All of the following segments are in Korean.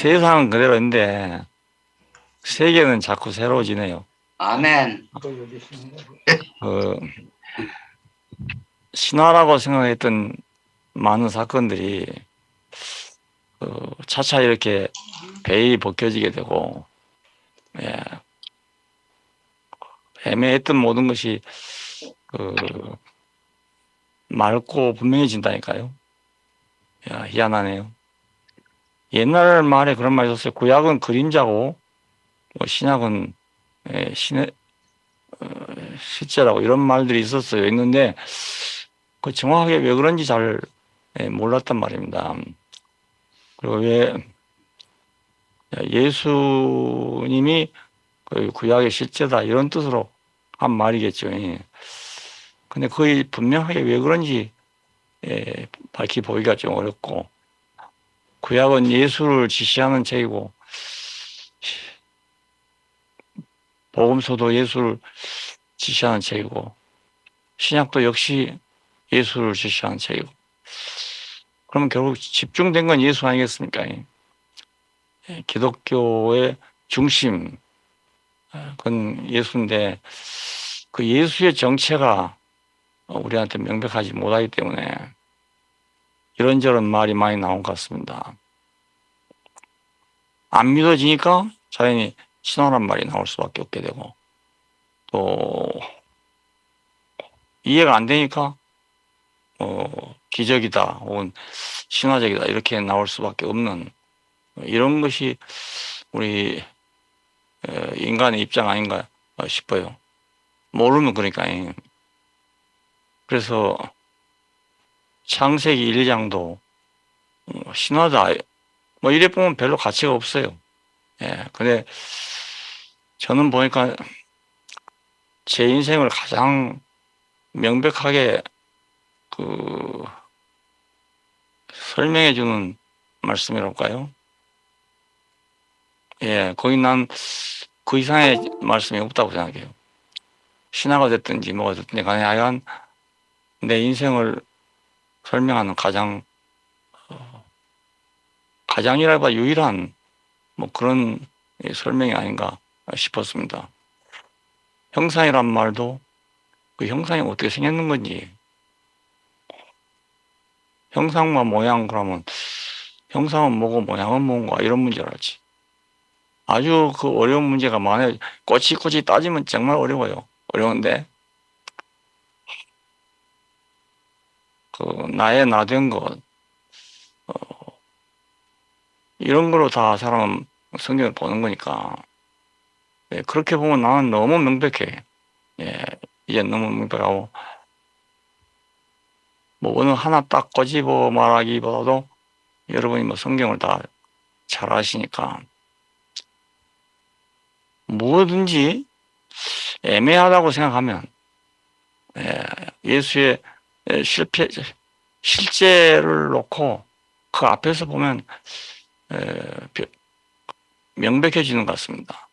세상은 그대로인데 세계는 자꾸 새로워지네요. 아멘. 그 신화라고 생각했던 많은 사건들이 차차 이렇게 배이 벗겨지게 되고, 예, 애매했던 모든 것이 맑고 분명해진다니까요. 야, 희한하네요. 옛날 말에 그런 말이 있었어요. 구약은 그림자고 뭐 신약은 신의 실제라고 이런 말들이 있었어요. 있는데 그 정확하게 왜 그런지 잘 몰랐단 말입니다. 그리고 왜 예수님이 그 구약의 실제다 이런 뜻으로 한 말이겠죠. 근데 거의 분명하게 왜 그런지 밝히 보기가 좀 어렵고, 구약은 예수를 지시하는 책이고 복음서도 예수를 지시하는 책이고 신약도 역시 예수를 지시하는 책이고, 그러면 결국 집중된 건 예수 아니겠습니까? 기독교의 중심 그건 예수인데 그 예수의 정체가 우리한테 명백하지 못하기 때문에 이런저런 말이 많이 나온 것 같습니다. 안 믿어지니까 자연히 신화란 말이 나올 수밖에 없게 되고, 또 이해가 안 되니까 기적이다 혹은 신화적이다 이렇게 나올 수밖에 없는 이런 것이 우리 인간의 입장 아닌가 싶어요. 모르면 그러니까. 그래서 창세기 1장도 신화다 뭐 이래 보면 별로 가치가 없어요. 근데 저는 보니까 제 인생을 가장 명백하게 설명해 주는 말씀이랄까요? 거기 난 그 이상의 말씀이 없다고 생각해요. 신화가 됐든지 뭐가 됐든지 간에 하여간 내 인생을 설명하는 가장이랄까 유일한 뭐 그런 설명이 아닌가 싶었습니다. 형상이란 말도 그 형상이 어떻게 생겼는 건지, 형상과 모양 그러면 형상은 뭐고 모양은 뭔가 이런 문제를 알지. 아주 그 어려운 문제가 많아요. 꼬치꼬치 따지면 정말 어려워요. 어려운데 그 나의 나 된 것 이런 거로 다 사람은 성경을 보는 거니까, 그렇게 보면 나는 너무 명백해. 이제 너무 명백하고 뭐 어느 하나 딱 꼬집어 말하기보다도 여러분이 뭐 성경을 다 잘 아시니까 뭐든지 애매하다고 생각하면 예수의 실제를 놓고 그 앞에서 보면 명백해지는 것 같습니다.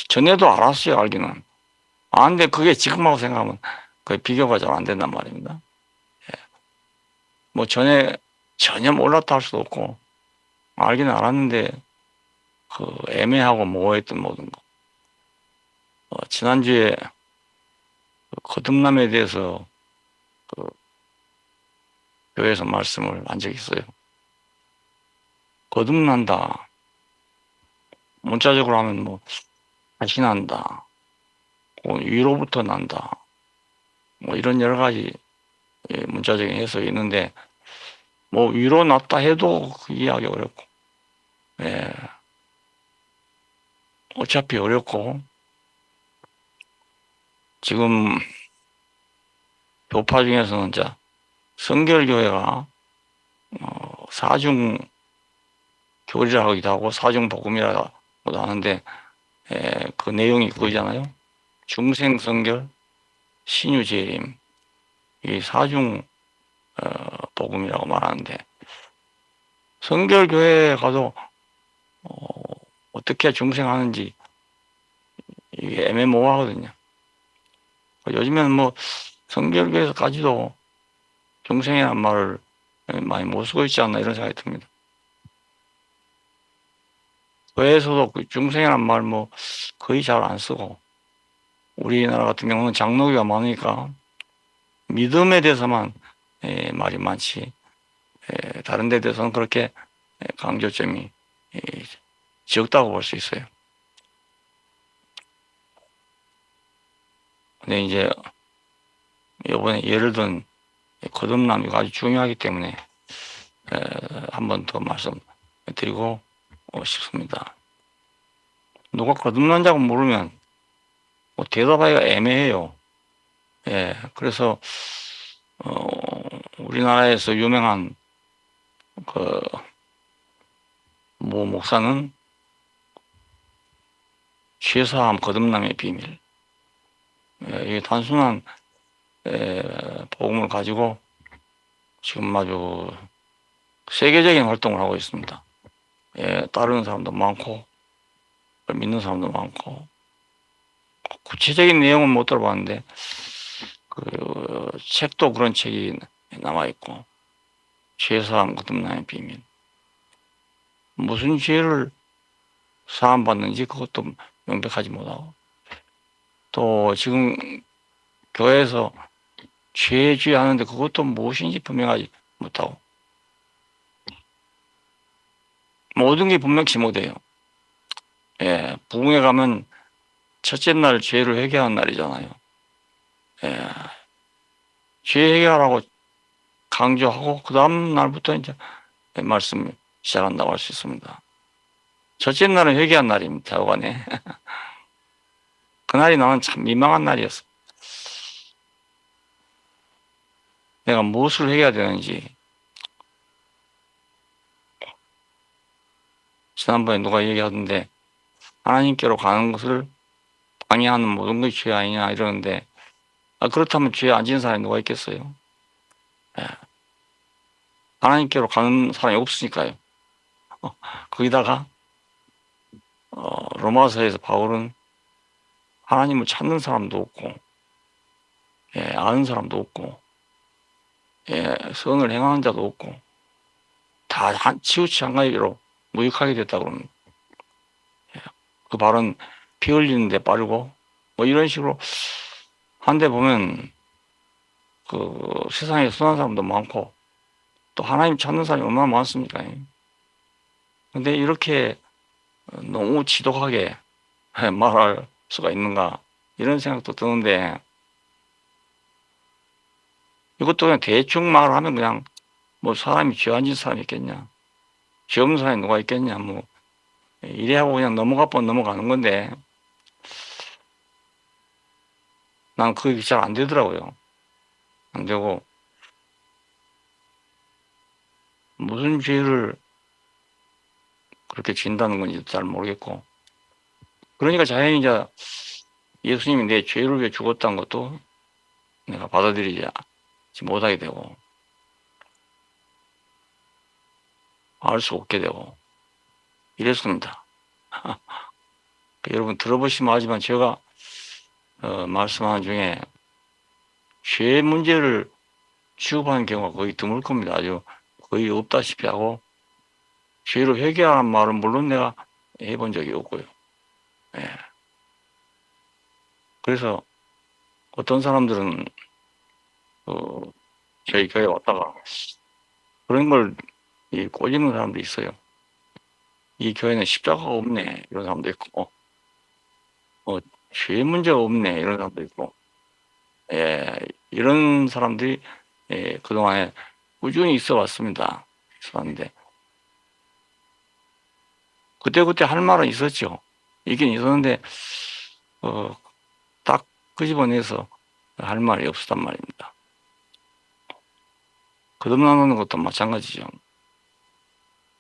전에도 알았어요, 알기는. 근데 그게 지금하고 생각하면 거의 비교가 잘 안 된단 말입니다. 뭐 전혀 몰랐다 할 수도 없고, 알기는 알았는데 그 애매하고 모호했던 모든 거. 지난주에 거듭남에 대해서 교회에서 말씀을 한 적이 있어요. 거듭난다. 문자적으로 하면 뭐 다시 난다. 위로부터 난다. 뭐 이런 여러 가지 문자적인 해석이 있는데, 뭐 위로 났다 해도 그 이해하기 어렵고, 어차피 어렵고, 지금 교파 중에서는 이제 성결교회가 사중 교리라고 하기도 하고 사중 복음이라고도 하는데, 그 내용이 그거잖아요. 중생 성결, 신유 재림, 이 사중 복음이라고 말하는데, 성결교회에 가도 어떻게 중생하는지 이게 애매모호하거든요. 요즘에는 뭐 성결교회에서까지도 중생이라는 말을 많이 못 쓰고 있지 않나 이런 생각이 듭니다. 교회에서도 그 중생이란 말 뭐 거의 잘 안 쓰고, 우리나라 같은 경우는 장로교가 많으니까 믿음에 대해서만 말이 많지, 다른 데 대해서는 그렇게 강조점이 적다고 볼 수 있어요. 근데 이제 이번에 예를 든 거듭남이 아주 중요하기 때문에 한 번 더 말씀드리고 싶습니다. 누가 거듭난다고 물으면 뭐 대답하기가 애매해요. 예, 그래서 우리나라에서 유명한 그 모 목사는 죄사함 거듭남의 비밀, 이게 단순한 복음을 가지고 지금 아주 세계적인 활동을 하고 있습니다. 따르는 사람도 많고 믿는 사람도 많고, 구체적인 내용은 못 들어봤는데 그 책도 그런 책이 남아 있고, 죄사함 거듭남의 비밀, 무슨 죄를 사함 받는지 그것도 명백하지 못하고, 또 지금 교회에서 죄하는데 그것도 무엇인지 분명하지 못하고, 모든 게 분명치 못해요. 부흥회 가면 첫째 날 죄를 회개하는 날이잖아요. 죄 회개하라고 강조하고 그 다음 날부터 이제 말씀 시작한다고 할 수 있습니다. 첫째 날은 회개한 날입니다. 좌우간에. 그날이 나는 참 민망한 날이었어. 내가 무엇을 회개해야 되는지. 지난번에 누가 얘기하던데 하나님께로 가는 것을 방해하는 모든 것이 죄 아니냐 이러는데, 그렇다면 죄에 안 지은 사람이 누가 있겠어요? 하나님께로 가는 사람이 없으니까요. 거기다가 로마서에서 바울은 하나님을 찾는 사람도 없고, 아는 사람도 없고, 선을 행하는 자도 없고, 다 치우치 한가위로 무익하게 됐다고 그럽니다. 그 발은 피 흘리는데 빠르고, 뭐 이런 식으로 한데 보면 그 세상에 선한 사람도 많고, 또 하나님 찾는 사람이 얼마나 많습니까? 근데 이렇게 너무 지독하게 말할 수가 있는가, 이런 생각도 드는데, 이것도 그냥 대충 말하면 그냥 뭐 사람이 죄 안 진 사람이 있겠냐, 죄 없는 사람이 누가 있겠냐, 뭐 이래 하고 그냥 넘어가는 건데, 난 그게 잘 안 되더라고요. 안 되고, 무슨 죄를 그렇게 진다는 건지 잘 모르겠고, 그러니까 자연히 이제 예수님이 내 죄를 위해 죽었다는 것도 내가 받아들이지 못하게 되고, 알 수 없게 되고, 이랬습니다. 여러분 들어보시면 알지만 제가 말씀하는 중에 죄 문제를 취급하는 경우가 거의 드물 겁니다. 아주 거의 없다시피 하고, 죄를 회개하는 말은 물론 내가 해본 적이 없고요. 그래서 어떤 사람들은 저희 교회 왔다가 그런 걸 꼬집는 사람도 있어요. 이 교회는 십자가가 없네, 이런 사람도 있고, 죄 문제가 없네, 이런 사람도 있고, 이런 사람들이 그동안에 꾸준히 있어 왔습니다. 있었는데, 그때그때 할 말은 있었죠. 있긴 있었는데, 딱 끄집어내서 할 말이 없었단 말입니다. 거듭나는 것도 마찬가지죠.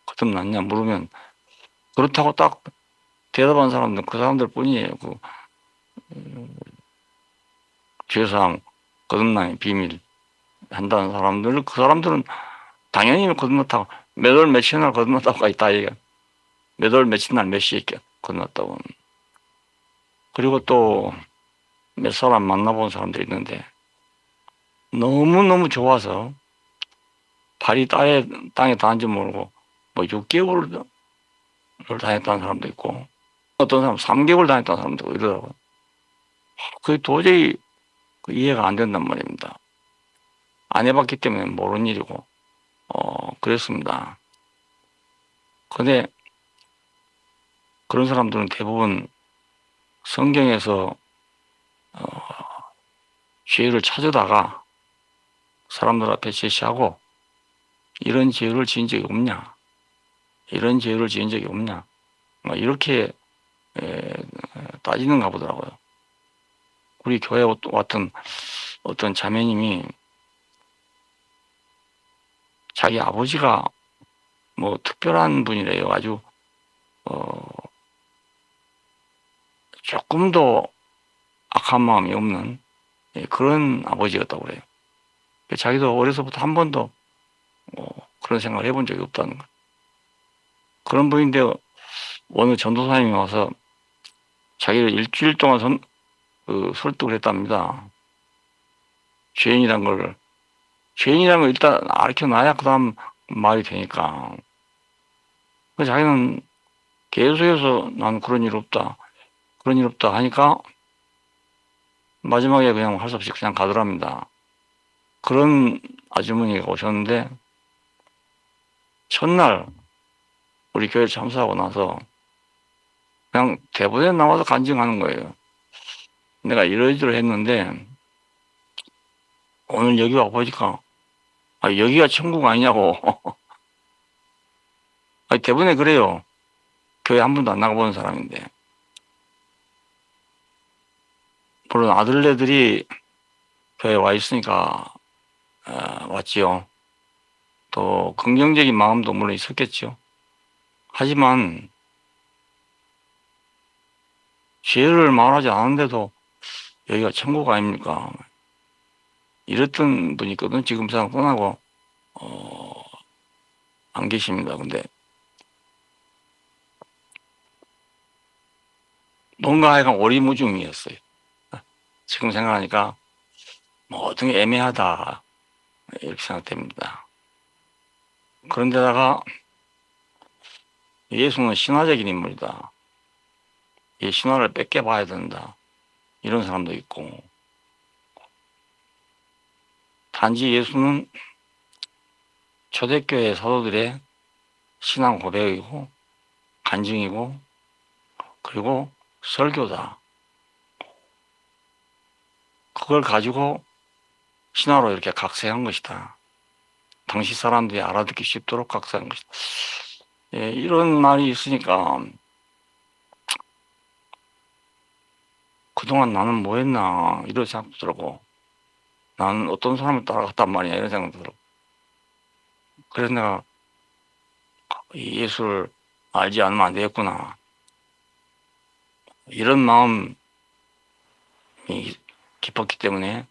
거듭났냐 물으면, 그렇다고 딱 대답한 사람들은 그 사람들 뿐이에요. 죄사함, 거듭남의 비밀 한다는 사람들, 그 사람들은 당연히 거듭났다고, 몇 월 며칠 날 거듭났다고 있다 얘기야. 몇 월 며칠 날 몇 시에 거듭났다고. 그리고 또 몇 사람 만나본 사람들이 있는데, 너무너무 좋아서 발이 땅에 닿은지 모르고 뭐 6개월 다녔다는 사람도 있고, 어떤 사람 3개월 다녔다는 사람도 있고 이러더라고요. 그게 도저히 이해가 안 된단 말입니다. 안 해봤기 때문에 모르는 일이고, 그랬습니다. 근데 그런 사람들은 대부분 성경에서 죄를 찾아다가 사람들 앞에 제시하고 이런 죄를 지은 적이 없냐? 이런 죄를 지은 적이 없냐? 이렇게 따지는가 보더라고요. 우리 교회 왔던 어떤 자매님이 자기 아버지가 뭐 특별한 분이래요. 아주 조금도 악한 마음이 없는 그런 아버지였다고 그래요. 자기도 어려서부터 한 번도 그런 생각을 해본 적이 없다는 거예요. 그런 분인데 어느 전도사님이 와서 자기를 일주일 동안 설득을 했답니다. 죄인이란 걸 일단 가르쳐 놔야 그 다음 말이 되니까. 자기는 계속해서 난 그런 일 없다. 그런 일 없다 하니까 마지막에 그냥 할 수 없이 그냥 가더랍니다. 그런 아주머니가 오셨는데 첫날 우리 교회 참석하고 나서 그냥 대본에 나와서 간증하는 거예요. 내가 이러이러 했는데 오늘 여기 와보니까 여기가 천국 아니냐고. 대본에 그래요. 교회 한 번도 안 나가본 사람인데. 물론 아들네들이 교회에 와 있으니까 왔지요. 또 긍정적인 마음도 물론 있었겠죠. 하지만 죄를 말하지 않은데도 여기가 천국 아닙니까? 이랬던 분이 있거든. 지금 세상 떠나고 안 계십니다. 근데 뭔가 약간 오리무중이었어요. 지금 생각하니까 모든 게 애매하다 이렇게 생각됩니다. 그런데다가 예수는 신화적인 인물이다. 이 신화를 뺏겨봐야 된다. 이런 사람도 있고 단지 예수는 초대교회 사도들의 신앙 고백이고 간증이고 그리고 설교다. 그걸 가지고 신화로 이렇게 각색한 것이다. 당시 사람들이 알아듣기 쉽도록 각색한 것이다. 이런 말이 있으니까 그동안 나는 뭐 했나 이런 생각도 들고 나는 어떤 사람을 따라갔단 말이야 이런 생각도 들고 그래서 내가 이 예수를 알지 않으면 안 되겠구나 이런 마음이 깊었기 때문에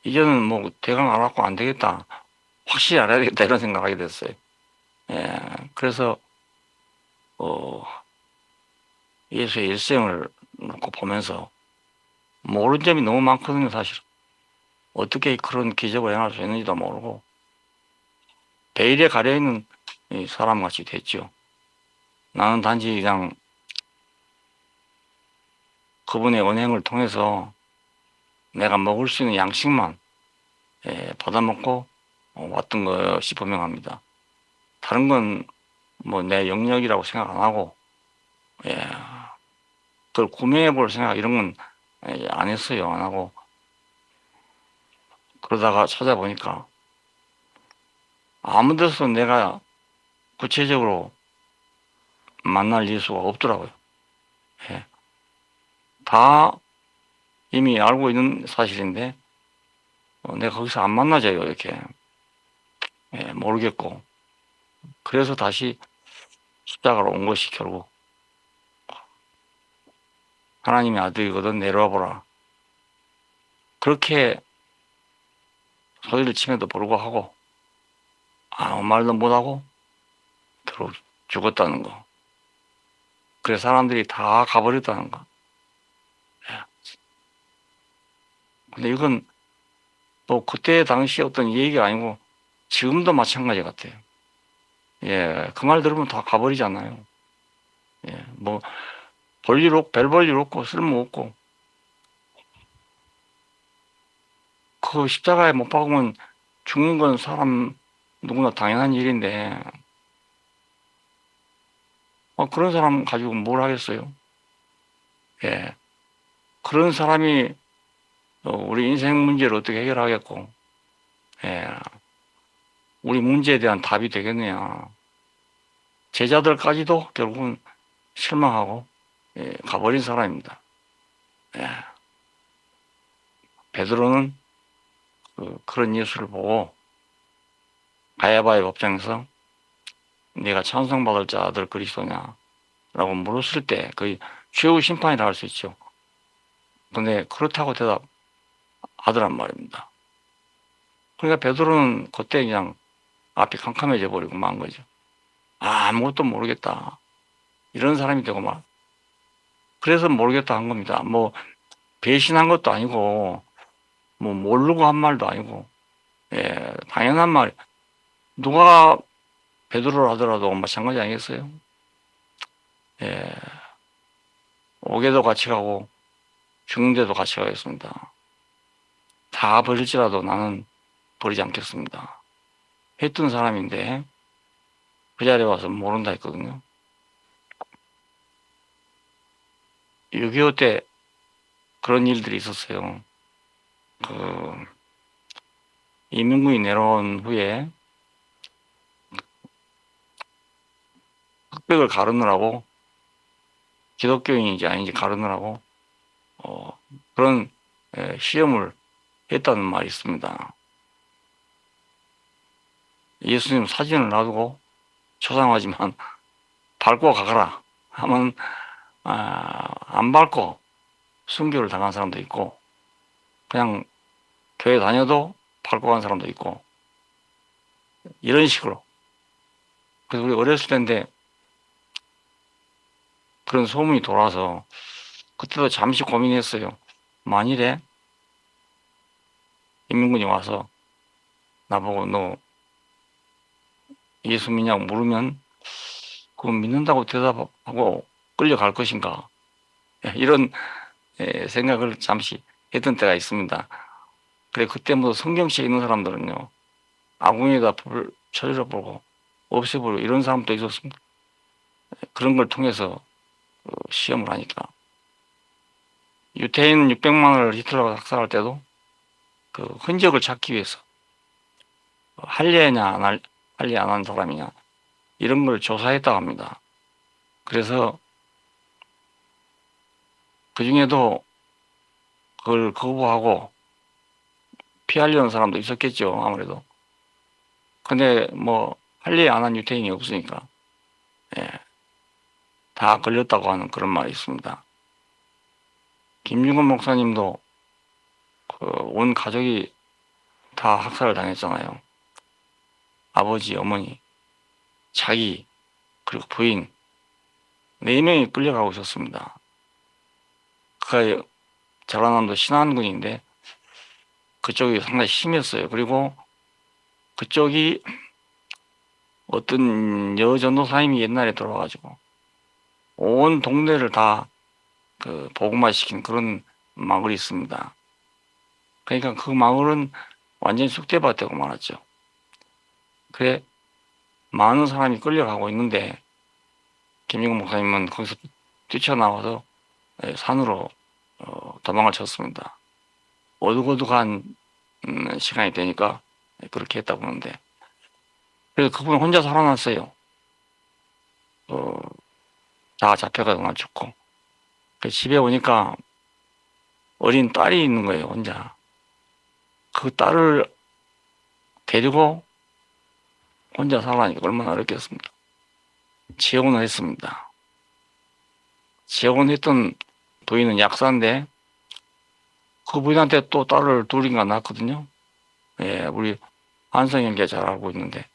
이제는 뭐 대강 알았고 안 되겠다 확실히 알아야 되겠다 이런 생각하게 됐어요. 그래서 예수의 일생을 놓고 보면서 모르는 점이 너무 많거든요. 사실 어떻게 그런 기적을 행할 수 있는지도 모르고 베일에 가려있는 사람같이 됐죠. 나는 단지 그냥 그분의 언행을 통해서 내가 먹을 수 있는 양식만 받아먹고 왔던 것이 분명합니다. 다른 건 뭐 내 영역이라고 생각 안 하고 그걸 구매해 볼 생각 이런 건 안 했어요. 안 하고 그러다가 찾아보니까 아무 데서 내가 구체적으로 만날 예수가 없더라고요. 다 이미 알고 있는 사실인데 내가 거기서 안 만나져요. 이렇게 모르겠고 그래서 다시 십자가로 온 것이 결국 하나님의 아들이거든 내려와 보라. 그렇게 소리를 치면도 불구하고 아무 말도 못하고 결국 죽었다는 거. 그래서 사람들이 다 가버렸다는 거. 근데 이건 뭐 그때 당시 어떤 얘기가 아니고 지금도 마찬가지 같아요. 예, 그 말 들으면 다 가버리잖아요. 예, 뭐, 볼일 없고, 별 볼 일 없고, 쓸모 없고, 그 십자가에 못 박으면 죽는 건 사람 누구나 당연한 일인데, 그런 사람 가지고 뭘 하겠어요? 예, 그런 사람이 우리 인생 문제를 어떻게 해결하겠고, 예, 우리 문제에 대한 답이 되겠느냐. 제자들까지도 결국은 실망하고, 예, 가버린 사람입니다. 예, 베드로는 그런 예수를 보고 가야바의 법정에서 네가 찬송받을 자 아들 그리스도냐 라고 물었을 때 거의 최후 심판이라 할 수 있죠. 근데 그렇다고 대답하더란 말입니다. 그러니까 베드로는 그때 그냥 앞이 캄캄해져 버리고 만 거죠. 아무것도 모르겠다. 이런 사람이 되고 막. 그래서 모르겠다 한 겁니다. 뭐 배신한 것도 아니고 뭐 모르고 한 말도 아니고, 예, 당연한 말. 누가 베드로를 하더라도 마찬가지 아니겠어요? 예, 오게도 같이 가고 죽는데도 같이 가겠습니다. 다 버릴지라도 나는 버리지 않겠습니다. 했던 사람인데 그 자리에 와서 모른다 했거든요. 6.25 때 그런 일들이 있었어요. 이민군이 내려온 후에 흑백을 가르느라고 기독교인인지 아닌지 가르느라고 그런 시험을 했다는 말이 있습니다. 예수님 사진을 놔두고 초상하지만 밟고 가거라 하면 안 밟고 순교를 당한 사람도 있고 그냥 교회 다녀도 밟고 간 사람도 있고 이런 식으로. 그래서 우리 어렸을 때인데 그런 소문이 돌아서 그때도 잠시 고민했어요. 만일에 인민군이 와서 나보고 너 예수 믿냐고 물으면 그거 믿는다고 대답하고 끌려갈 것인가, 이런 생각을 잠시 했던 때가 있습니다. 그래 그때 뭐 성경시에 있는 사람들은요 아궁이에다 불 쳐들어보고 없애버리고 이런 사람도 있었습니다. 그런 걸 통해서 시험을 하니까 유태인 600만을 히틀러가 학살할 때도 그 흔적을 찾기 위해서 할례냐 할례 안 한 사람이냐 이런 걸 조사했다고 합니다. 그래서 그 중에도 그걸 거부하고 피하려는 사람도 있었겠죠, 아무래도. 근데 뭐 할례 안 한 유태인이 없으니까, 예, 다 걸렸다고 하는 그런 말이 있습니다. 김중건 목사님도 온 가족이 다 학살을 당했잖아요. 아버지, 어머니, 자기, 그리고 부인 4명이 끌려가고 있었습니다. 그 전라남도 신안군인데 그쪽이 상당히 심했어요. 그리고 그쪽이 어떤 여전도사님이 옛날에 돌아가지고 온 동네를 다 복음화시킨 그런 마을이 있습니다. 그러니까 그 마을은 완전히 쑥대밭 되고 말았죠. 그래 많은 사람이 끌려가고 있는데 김영근 목사님은 거기서 뛰쳐나와서 산으로 도망을 쳤습니다. 어둑어둑한 시간이 되니까 그렇게 했다고 하는데, 그래서 그분 혼자 살아났어요. 다 잡혀가고 나 죽고. 집에 오니까 어린 딸이 있는 거예요, 혼자. 그 딸을 데리고 혼자 살아가니까 얼마나 어렵겠습니까? 재혼을 했습니다. 재혼했던 부인은 약사인데 그 부인한테 또 딸을 둘인가 낳았거든요. 예, 우리 한성 형제 잘 알고 있는데.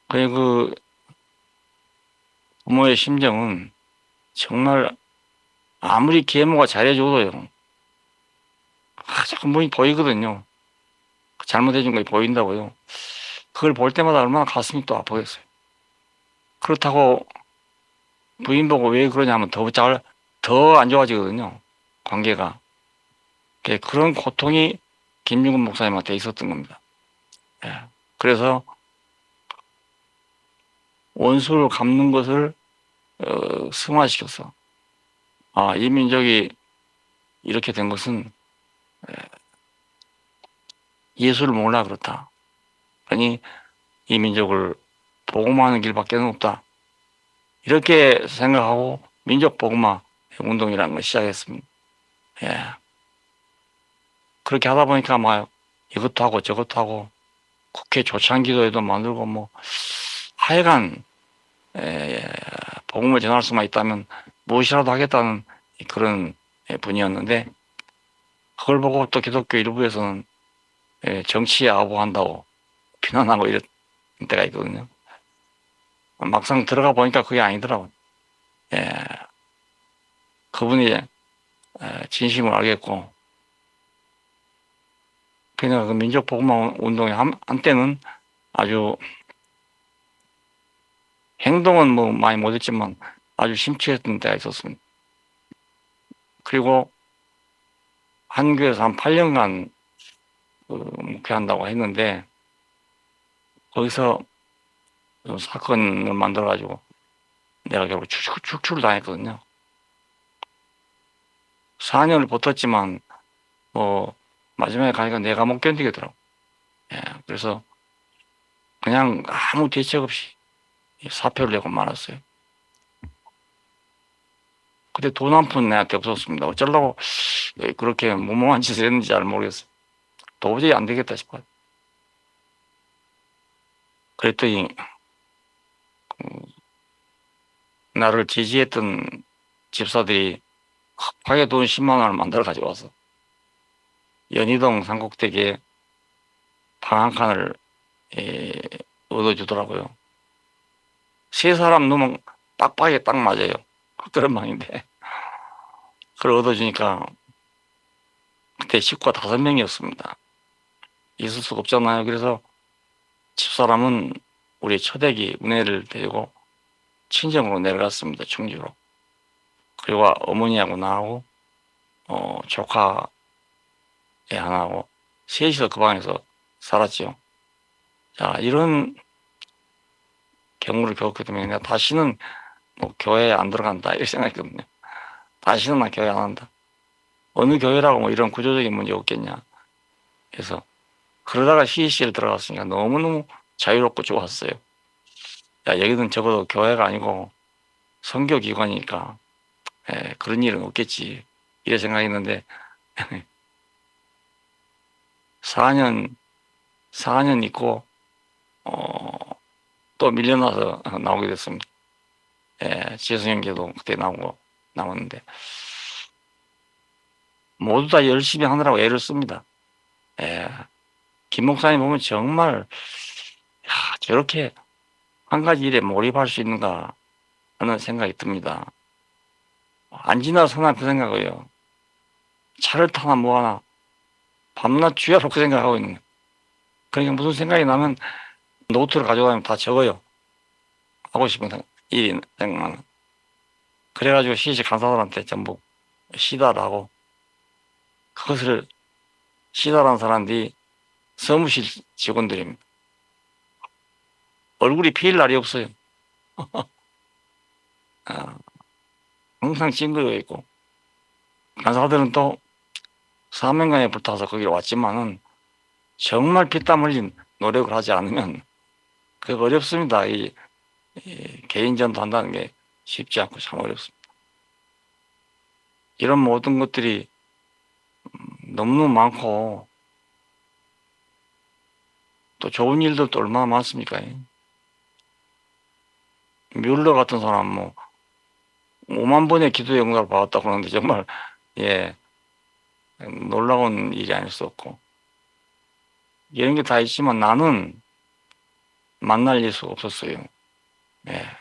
그 부모의 심정은 정말 아무리 계모가 잘해줘도요. 자꾸 뭐이 보이거든요. 잘못해준 거 보인다고요. 그걸 볼 때마다 얼마나 가슴이 또 아프겠어요. 그렇다고 부인 보고 왜 그러냐면 더 안 좋아지거든요. 관계가. 그런 고통이 김윤근 목사님한테 있었던 겁니다. 예. 그래서 원수를 갚는 것을 승화시켰어. 아, 이 민족이 이렇게 된 것은 예수를 몰라 그렇다. 아니, 이 민족을 복음화하는 길밖에 없다. 이렇게 생각하고 민족 복음화 운동이라는 걸 시작했습니다. 예. 그렇게 하다 보니까 막 이것도 하고 저것도 하고 국회 조창기도에도 만들고 뭐 하여간 복음을 전할 수만 있다면 무엇이라도 하겠다는 그런 분이었는데 그걸 보고 또 기독교 일부에서는 정치에 아부한다고 비난하고 이런 때가 있거든요. 막상 들어가 보니까 그게 아니더라고요. 예. 그분이 진심을 알겠고 그러니까 그 민족복음화 운동의 한때는 아주 행동은 뭐 많이 못했지만 아주 심취했던 때가 있었습니다. 그리고 한교에서 한 8년간 목회한다고 했는데 거기서 사건을 만들어가지고 내가 결국 축출을 당했거든요. 4년을 버텼지만 뭐 마지막에 가니까 내가 못 견디겠더라고. 예, 그래서 그냥 아무 대책 없이 사표를 내고 말았어요. 근데 돈 한 푼 내한테 없었습니다. 어쩌려고 그렇게 무모한 짓을 했는지 잘 모르겠어요. 도저히 안 되겠다 싶어요. 그랬더니 나를 지지했던 집사들이 급하게 돈 10만 원을 만들어 가져와서 연희동 삼국대교에 방 한 칸을 얻어주더라고요. 세 사람 넣으면 빡빡하게 딱 맞아요. 그런 방인데 그걸 얻어주니까 그때 식구가 5명이었습니다. 있을 수가 없잖아요. 그래서 집사람은 우리 처대기 은혜를 데리고 친정으로 내려갔습니다. 충주로. 그리고 어머니하고 나하고 조카 애 하나하고 셋이서 그 방에서 살았죠. 자, 이런 경우를 겪게 되면 내가 다시는 뭐 교회에 안 들어간다 이렇게 생각했거든요. 다시는 나 교회 안 한다. 어느 교회라고 뭐 이런 구조적인 문제 없겠냐. 그래서 그러다가 CEC를 들어갔으니까 너무너무 자유롭고 좋았어요. 야, 여기는 적어도 교회가 아니고 선교기관이니까 그런 일은 없겠지. 이래 생각했는데 4년 4년 있고 또 밀려나서 나오게 됐습니다. 재수형제도 그때 나오고 나왔는데 모두 다 열심히 하느라고 애를 씁니다. 김 목사님 보면 정말 야, 저렇게 한 가지 일에 몰입할 수 있는가 하는 생각이 듭니다. 안 지나서나 그 생각이에요. 차를 타나 뭐 하나 밤낮 주야로 그 생각하고 있는 거예요. 그러니까 무슨 생각이 나면 노트를 가져가면 다 적어요. 하고 싶은 일이 생각나면. 그래가지고 시식 간사들한테 전부 시다라고 그것을 시다라는 사람들이 사무실 직원들입니다. 얼굴이 피일 날이 없어요. 아, 항상 찡그려 있고 간사들은 또 사명감에 불타서 거기 왔지만은 정말 피땀 흘린 노력을 하지 않으면 그게 어렵습니다. 이 개인전도 한다는 게 쉽지 않고 참 어렵습니다. 이런 모든 것들이 너무너무 많고 또 좋은 일들도 얼마나 많습니까? 뮬러 같은 사람 뭐 5만 번의 기도 영광을 받았다고 하는데 정말 예 놀라운 일이 아닐 수 없고 이런 게 다 있지만 나는 만날 수 없었어요. 예.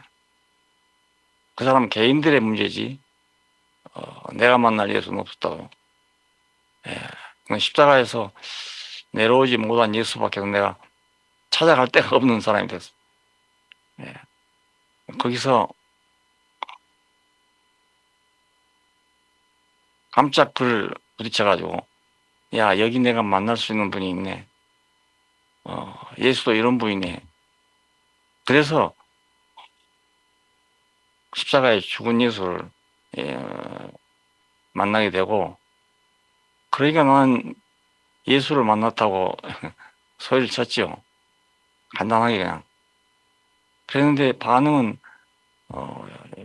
그 사람 개인들의 문제지 내가 만날 예수는 없었다고요. 예. 십자가에서 내려오지 못한 예수밖에 내가 찾아갈 데가 없는 사람이 됐어. 예. 거기서 깜짝 그를 부딪혀가지고, 야, 여기 내가 만날 수 있는 분이 있네. 예수도 이런 분이네. 그래서 십자가에 죽은 예수를 예, 만나게 되고, 그러니까 난 예수를 만났다고 소리를 쳤죠. 간단하게 그냥. 그랬는데 반응은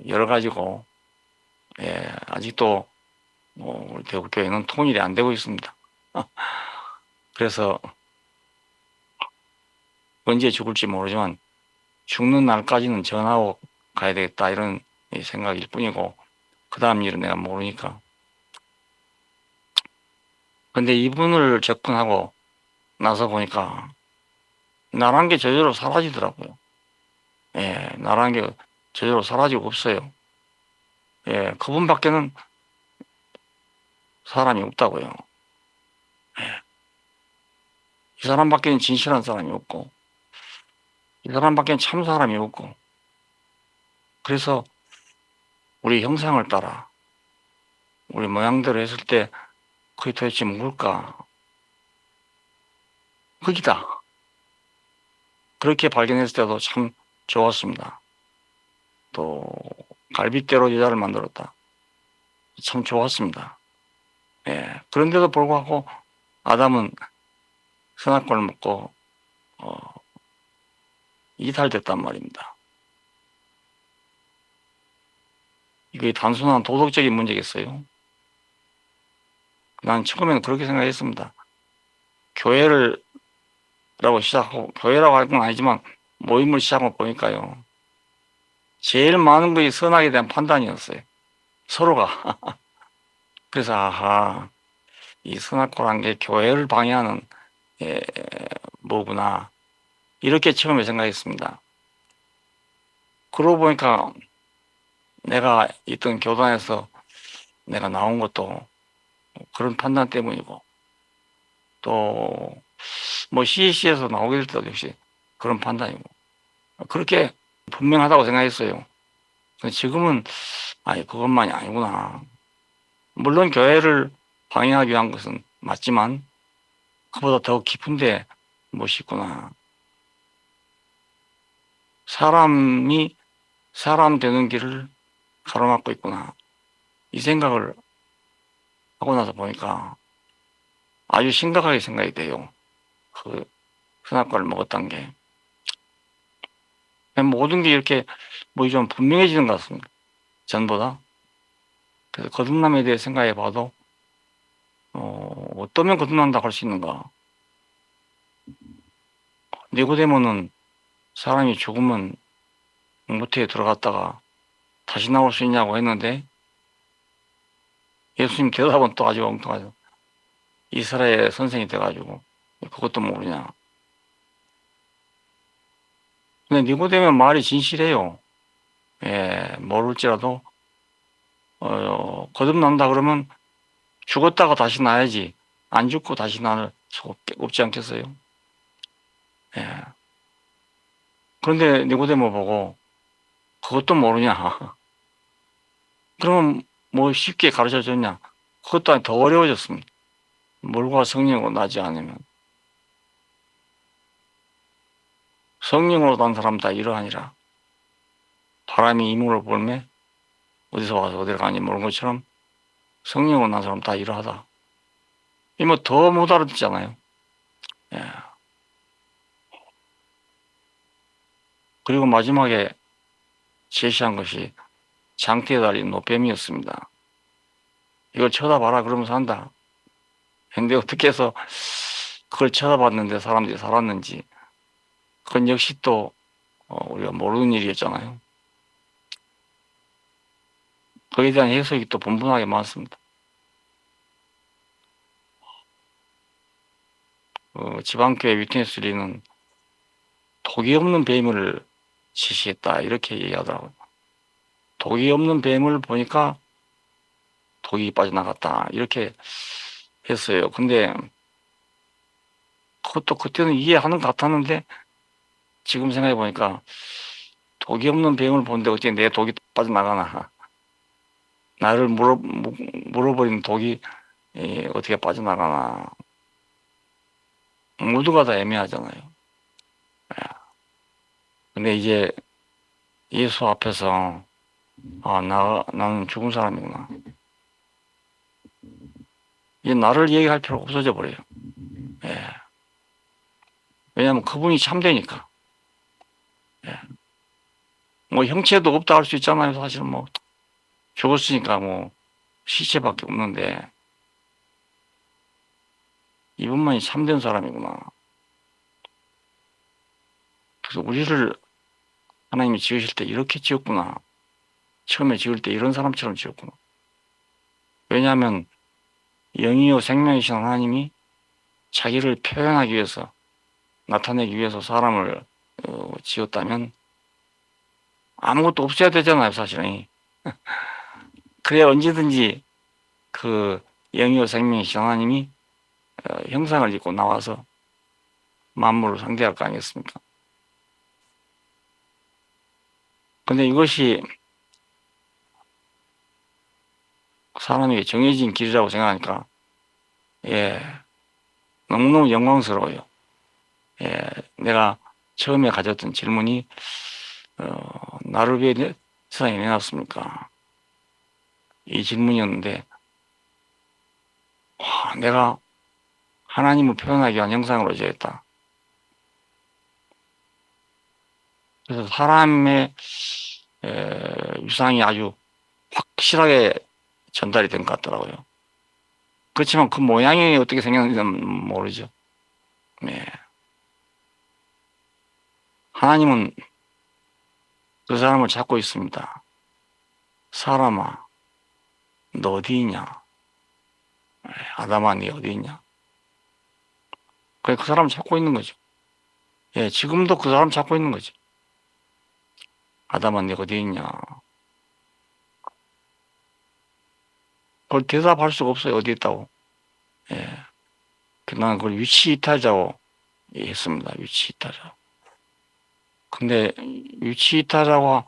여러 가지고, 예, 아직도 우리 대구교회는 통일이 안 되고 있습니다. 그래서 언제 죽을지 모르지만 죽는 날까지는 전하고 가야 되겠다 이런 생각일 뿐이고 그 다음 일은 내가 모르니까. 근데 이분을 접근하고 나서 보니까 나란 게 저절로 사라지더라고요. 예, 나란 게 저절로 사라지고 없어요. 예, 그분밖에는 사람이 없다고요. 예, 이 사람밖에는 진실한 사람이 없고 이 사람밖에는 참 사람이 없고 그래서 우리 형상을 따라 우리 모양대로 했을 때 그게 도대체 뭘까? 거기다. 그렇게 발견했을 때도 참 좋았습니다. 또 갈빗대로 여자를 만들었다. 참 좋았습니다. 예. 그런데도 불구하고 아담은 선악과를 먹고 이탈됐단 말입니다. 이게 단순한 도덕적인 문제겠어요? 난 처음에는 그렇게 생각했습니다. 교회를 라고 시작하고 교회라고 할 건 아니지만 모임을 시작하고 보니까요. 제일 많은 것이 선악에 대한 판단이었어요. 서로가. 그래서 아하 이 선악과란 게 교회를 방해하는 예, 뭐구나 이렇게 처음에 생각했습니다. 그러고 보니까 내가 있던 교단에서 내가 나온 것도 그런 판단 때문이고 또 뭐 CEC에서 나오게 될 때도 역시 그런 판단이고 그렇게 분명하다고 생각했어요. 지금은 아니 그것만이 아니구나. 물론 교회를 방해하기 위한 것은 맞지만 그보다 더 깊은데 무엇이 있구나. 사람이 사람 되는 길을 가로막고 있구나. 이 생각을 하고 나서 보니까 아주 심각하게 생각이 돼요. 그 선악과를 먹었던 게. 모든 게 이렇게 뭐 좀 분명해지는 것 같습니다. 전보다. 그래서 거듭남에 대해 생각해 봐도 어떠면 거듭난다고 할 수 있는가. 니고데모는 사람이 죽으면 모태에 들어갔다가 다시 나올 수 있냐고 했는데 예수님 대답은 또 아주 엉뚱하죠. 이스라엘 선생이 돼가지고 그것도 모르냐. 근데 니고데모 말이 진실해요. 예, 모를지라도 거듭난다 그러면 죽었다가 다시 나야지 안 죽고 다시 나를 수 없지 않겠어요? 예. 그런데 니고데모 보고 그것도 모르냐. 그러면 뭐 쉽게 가르쳐 줬냐. 그것도 아니 더 어려워졌습니다. 물과 성령으로 나지 않으면. 성령으로 난 사람 다 이러하니라. 바람이 이물을 불매 어디서 와서 어디로 가는지 모르는 것처럼 성령으로 난 사람 다 이러하다. 이 뭐 더 못 알아듣잖아요. 예. 그리고 마지막에 제시한 것이 장대에 달린 노뱀이었습니다. 이걸 쳐다봐라 그러면서 한다. 근데 어떻게 해서 그걸 쳐다봤는데 사람들이 살았는지 그건 역시 또 우리가 모르는 일이었잖아요. 거기에 대한 해석이 또 분분하게 많습니다. 지방교회 위트니스리는 독이 없는 뱀을 지시했다 이렇게 얘기하더라고요. 독이 없는 뱀을 보니까 독이 빠져나갔다 이렇게 했어요. 근데 그것도 그때는 이해하는 것 같았는데 지금 생각해 보니까 독이 없는 병을 보는데 어떻게 내 독이 빠져나가나. 나를 물어버리는 독이 어떻게 빠져나가나. 모두가 다 애매하잖아요. 근데 이제 예수 앞에서 나는 죽은 사람이구나. 이제 나를 얘기할 필요가 없어져 버려요. 예. 왜냐하면 그분이 참되니까. 예. 뭐 형체도 없다 할 수 있잖아요. 사실은 뭐 죽었으니까 뭐 시체밖에 없는데 이분만이 참된 사람이구나. 그래서 우리를 하나님이 지으실 때 이렇게 지었구나. 처음에 지을 때 이런 사람처럼 지었구나. 왜냐하면 영이요 생명이신 하나님이 자기를 표현하기 위해서 나타내기 위해서 사람을 지었다면 아무것도 없어야 되잖아요, 사실은. 그래야 언제든지 그 영이요 생명이신 하나님이 형상을 입고 나와서 만물을 상대할 거 아니겠습니까? 근데 이것이 사람에게 정해진 길이라고 생각하니까 예, 너무너무 영광스러워요. 예, 내가 처음에 가졌던 질문이 나를 위해 세상에 내놨습니까? 이 질문이었는데 내가 하나님을 표현하기 위한 형상으로 지었다. 그래서 사람의 유상이 아주 확실하게 전달이 된 것 같더라고요. 그렇지만 그 모양이 어떻게 생겼는지는 모르죠. 네. 하나님은 그 사람을 찾고 있습니다. 사람아, 너 어디 있냐? 아담아, 네 어디 있냐? 그래, 그 사람을 찾고 있는 거죠. 예, 지금도 그 사람 찾고 있는 거죠. 아담아, 네 어디 있냐? 그걸 대답할 수가 없어요. 어디 있다고. 예. 나는 그걸 위치 이탈자고 했습니다. 위치 이탈자. 근데 위치 이탈자고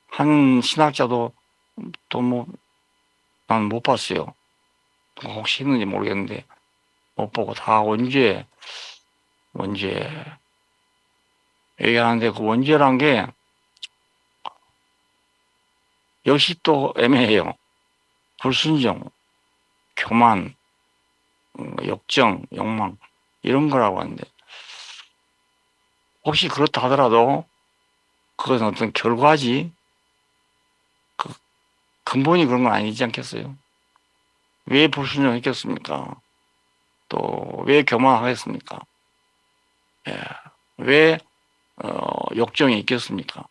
한 신학자도 또 뭐, 난 못 봤어요. 혹시 있는지 모르겠는데, 못 보고 다 원죄 얘기하는데 그 원죄란 게 역시 또 애매해요. 불순종, 교만, 역정, 욕망 이런 거라고 하는데 혹시 그렇다 하더라도 그것은 어떤 결과지 그 근본이 그런 건 아니지 않겠어요? 왜 불순종했겠습니까? 또 왜 교만하겠습니까? 예. 왜 역정이 있겠습니까?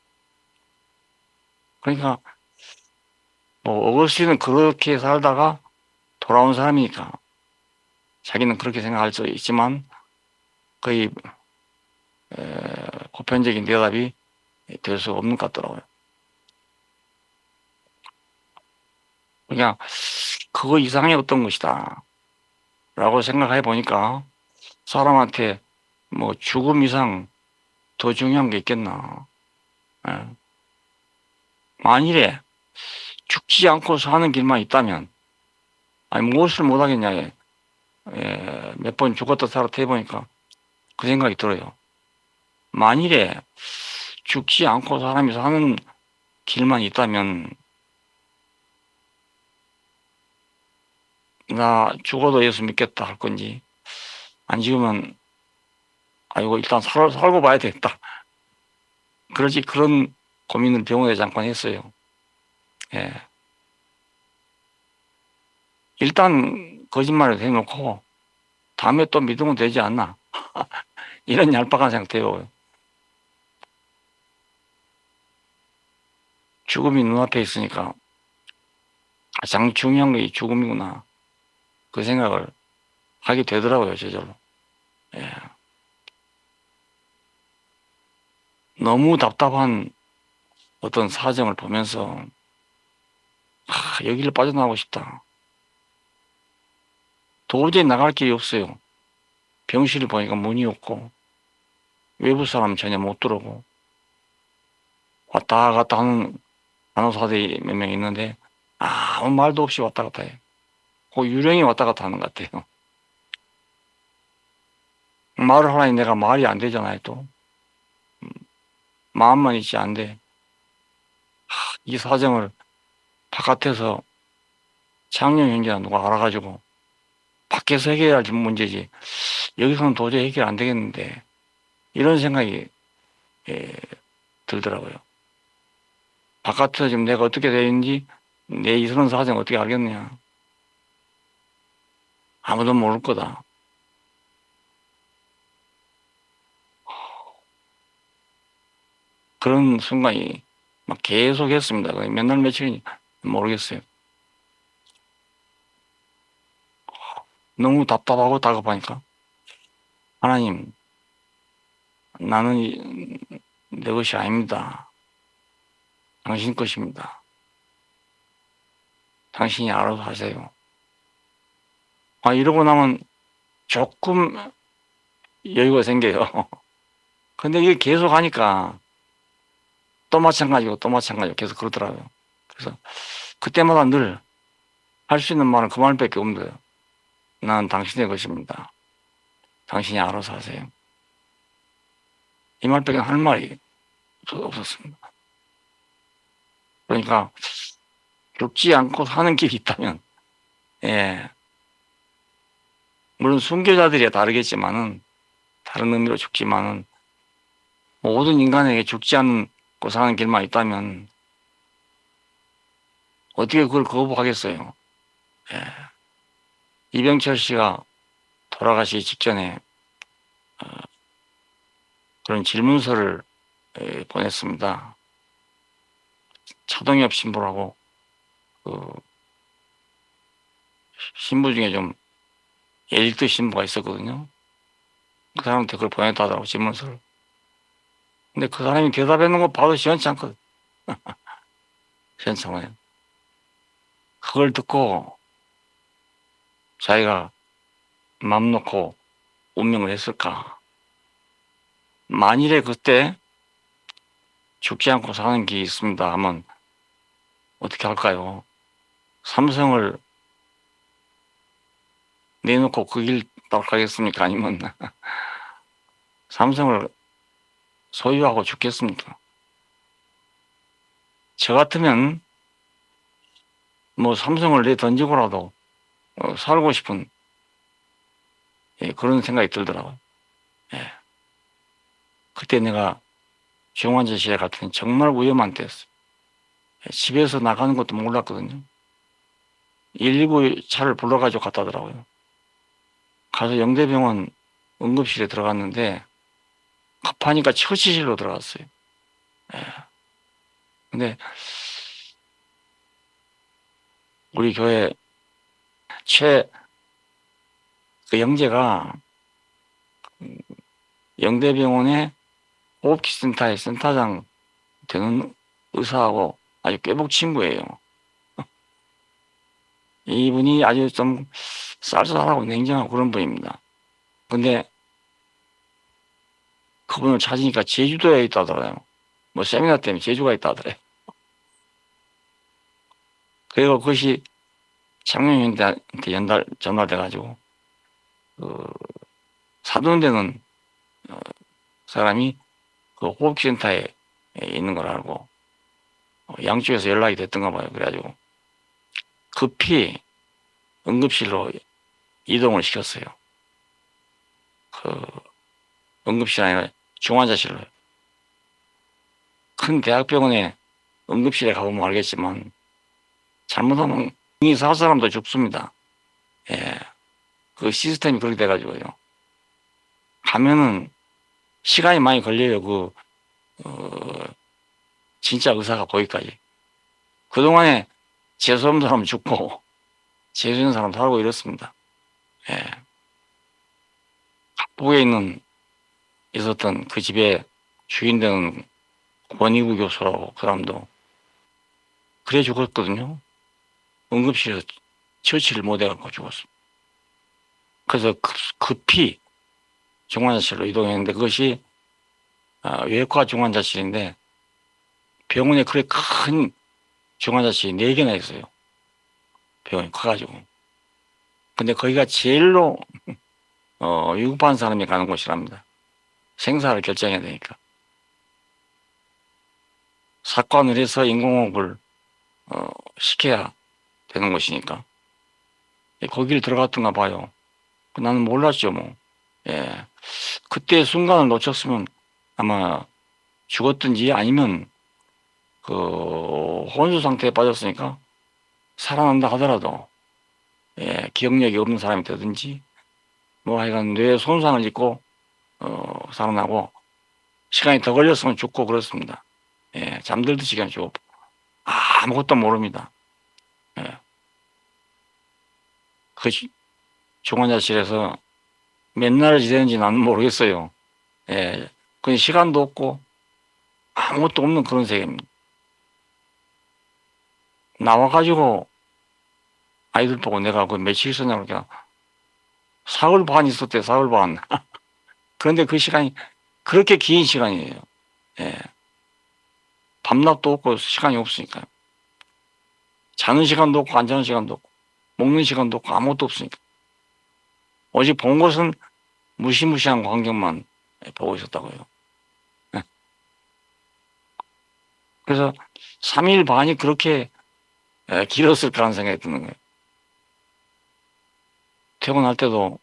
그러니까 뭐 어거스틴은 그렇게 살다가 돌아온 사람이니까 자기는 그렇게 생각할 수 있지만 거의 보편적인 대답이 될 수 없는 것 같더라고요. 그냥 그거 이상의 어떤 것이다 라고 생각해 보니까 사람한테 뭐 죽음 이상 더 중요한 게 있겠나. 예. 만일에 죽지 않고 사는 길만 있다면 아니 무엇을 못하겠냐. 몇 번 죽었다 살았다 해보니까 그 생각이 들어요. 만일에 죽지 않고 사람이 사는 길만 있다면 나 죽어도 예수 믿겠다 할 건지 안 죽으면 아이고 일단 살고 봐야 되겠다. 그러지 그런 고민을 병원에 잠깐 했어요. 예. 일단 거짓말을 해놓고 다음에 또 믿으면 되지 않나. 이런 얄팍한 상태요. 죽음이 눈앞에 있으니까 가장 중요한 게 죽음이구나. 그 생각을 하게 되더라고요, 저절로. 예. 너무 답답한 어떤 사정을 보면서 여기를 빠져나가고 싶다. 도저히 나갈 길이 없어요. 병실을 보니까 문이 없고 외부 사람 전혀 못 들어오고 왔다 갔다 하는 간호사들이 몇 명 있는데 아무 말도 없이 왔다 갔다 해요. 그 유령이 왔다 갔다 하는 것 같아요. 말을 하라니 내가 말이 안 되잖아요, 또. 마음만 있지 안 돼. 이 사정을 바깥에서 창녕 형제나 누가 알아가지고 밖에서 해결할 문제지 여기서는 도저히 해결 안 되겠는데 이런 생각이 들더라고요. 바깥에서 지금 내가 어떻게 되는지 내 이런 사정 어떻게 알겠느냐. 아무도 모를 거다. 그런 순간이 막 계속 했습니다. 몇 날 며칠인지 모르겠어요. 너무 답답하고 다급하니까 하나님, 나는 내 것이 아닙니다. 당신 것입니다. 당신이 알아서 하세요. 이러고 나면 조금 여유가 생겨요. 근데 이게 계속 하니까 또 마찬가지고 또 마찬가지고 계속 그러더라고요. 그래서 그때마다 늘 할 수 있는 말은 그 말밖에 없는 거예요. 난 당신의 것입니다. 당신이 알아서 하세요. 이 말밖에 할 말이 없었습니다. 그러니까 죽지 않고 사는 길이 있다면, 예, 물론 순교자들이 다르겠지만은 다른 의미로 죽지만은 모든 인간에게 죽지 않고 사는 길만 있다면 어떻게 그걸 거부하겠어요? 예. 이병철 씨가 돌아가시기 직전에 그런 질문서를 보냈습니다. 차동엽 신부라고 그 신부 중에 좀 엘리트 신부가 있었거든요. 그 사람한테 그걸 보냈다 하더라고, 질문서를. 근데 그 사람이 대답하는 거 봐도 시원치 않거든. 시원치 않아요. 그걸 듣고 자기가 맘 놓고 운명을 했을까? 만일에 그때 죽지 않고 사는 게 있습니다 하면 어떻게 할까요? 삼성을 내놓고 그 길 따라가겠습니까? 아니면 삼성을 소유하고 죽겠습니까? 저 같으면 뭐 삼성을 내던지고라도 살고 싶은 그런 생각이 들더라고요. 예. 그때 내가 중환자실에 갔더니 정말 위험한 때였어요. 집에서 나가는 것도 몰랐거든요. 119 차를 불러가지고 갔다 더라고요. 가서 영대병원 응급실에 들어갔는데 급하니까 처치실로 들어갔어요. 예. 근데 우리 교회 그 영재가 영대병원의 호흡기센터의 센터장 되는 의사하고 아주 꾀복 친구예요. 이분이 아주 좀 쌀쌀하고 냉정하고 그런 분입니다. 근데 그분을 찾으니까 제주도에 있다더라요. 뭐 세미나 때문에 제주가 있다더래요. 그리고 그것이 창룡현대한테 전달돼가지고 그 사돈되는 사람이 그 호흡센터에 있는 걸 알고 양쪽에서 연락이 됐던가 봐요. 그래가지고 급히 응급실로 이동을 시켰어요. 그 응급실 아니라 중환자실로. 큰 대학병원에 응급실에 가보면 알겠지만 잘못하면 이 살 사람도 죽습니다. 예, 그 시스템이 그렇게 돼가지고요. 가면은 시간이 많이 걸려요. 진짜 의사가 보기까지. 그동안에 재수없는 사람 죽고 재수 있는 사람 살고 이렇습니다. 예. 북에 있었던 그 집에 주인 되는 권희구 교수라고 그 사람도 그래 죽었거든요. 응급실에서 처치를 못해갖고 죽었어. 그래서 급히 중환자실로 이동했는데 그것이 외과 중환자실인데 병원에 그렇게 큰 중환자실이 4개나 있어요. 병원이 커가지고. 근데 거기가 제일로 위급한 사람이 가는 곳이랍니다. 생사를 결정해야 되니까. 사건을 해서 인공호흡을 시켜야 되는 곳이니까. 거기를 들어갔던가 봐요. 나는 몰랐죠, 뭐. 예. 그때 순간을 놓쳤으면 아마 죽었든지 아니면 혼수 상태에 빠졌으니까 살아난다 하더라도, 예, 기억력이 없는 사람이 되든지, 뭐 하여간 뇌에 손상을 입고, 살아나고, 시간이 더 걸렸으면 죽고 그렇습니다. 예, 잠들듯 시간이 죽고, 아무것도 모릅니다. 예. 그 중환자실에서 몇 날을 지내는지 나는 모르겠어요. 예. 그 시간도 없고, 아무것도 없는 그런 세계입니다. 나와가지고 아이들 보고 내가 그 며칠 있었냐고 그러니까 사흘 반 있었대, 사흘 반. 그런데 그 시간이 그렇게 긴 시간이에요. 예. 밤낮도 없고 시간이 없으니까요. 자는 시간도 없고 안 자는 시간도 없고 먹는 시간도 없고 아무것도 없으니까. 오직 본 것은 무시무시한 광경만 보고 있었다고요. 예. 그래서 3일 반이 그렇게 길었을까라는 생각이 드는 거예요. 퇴근할 때도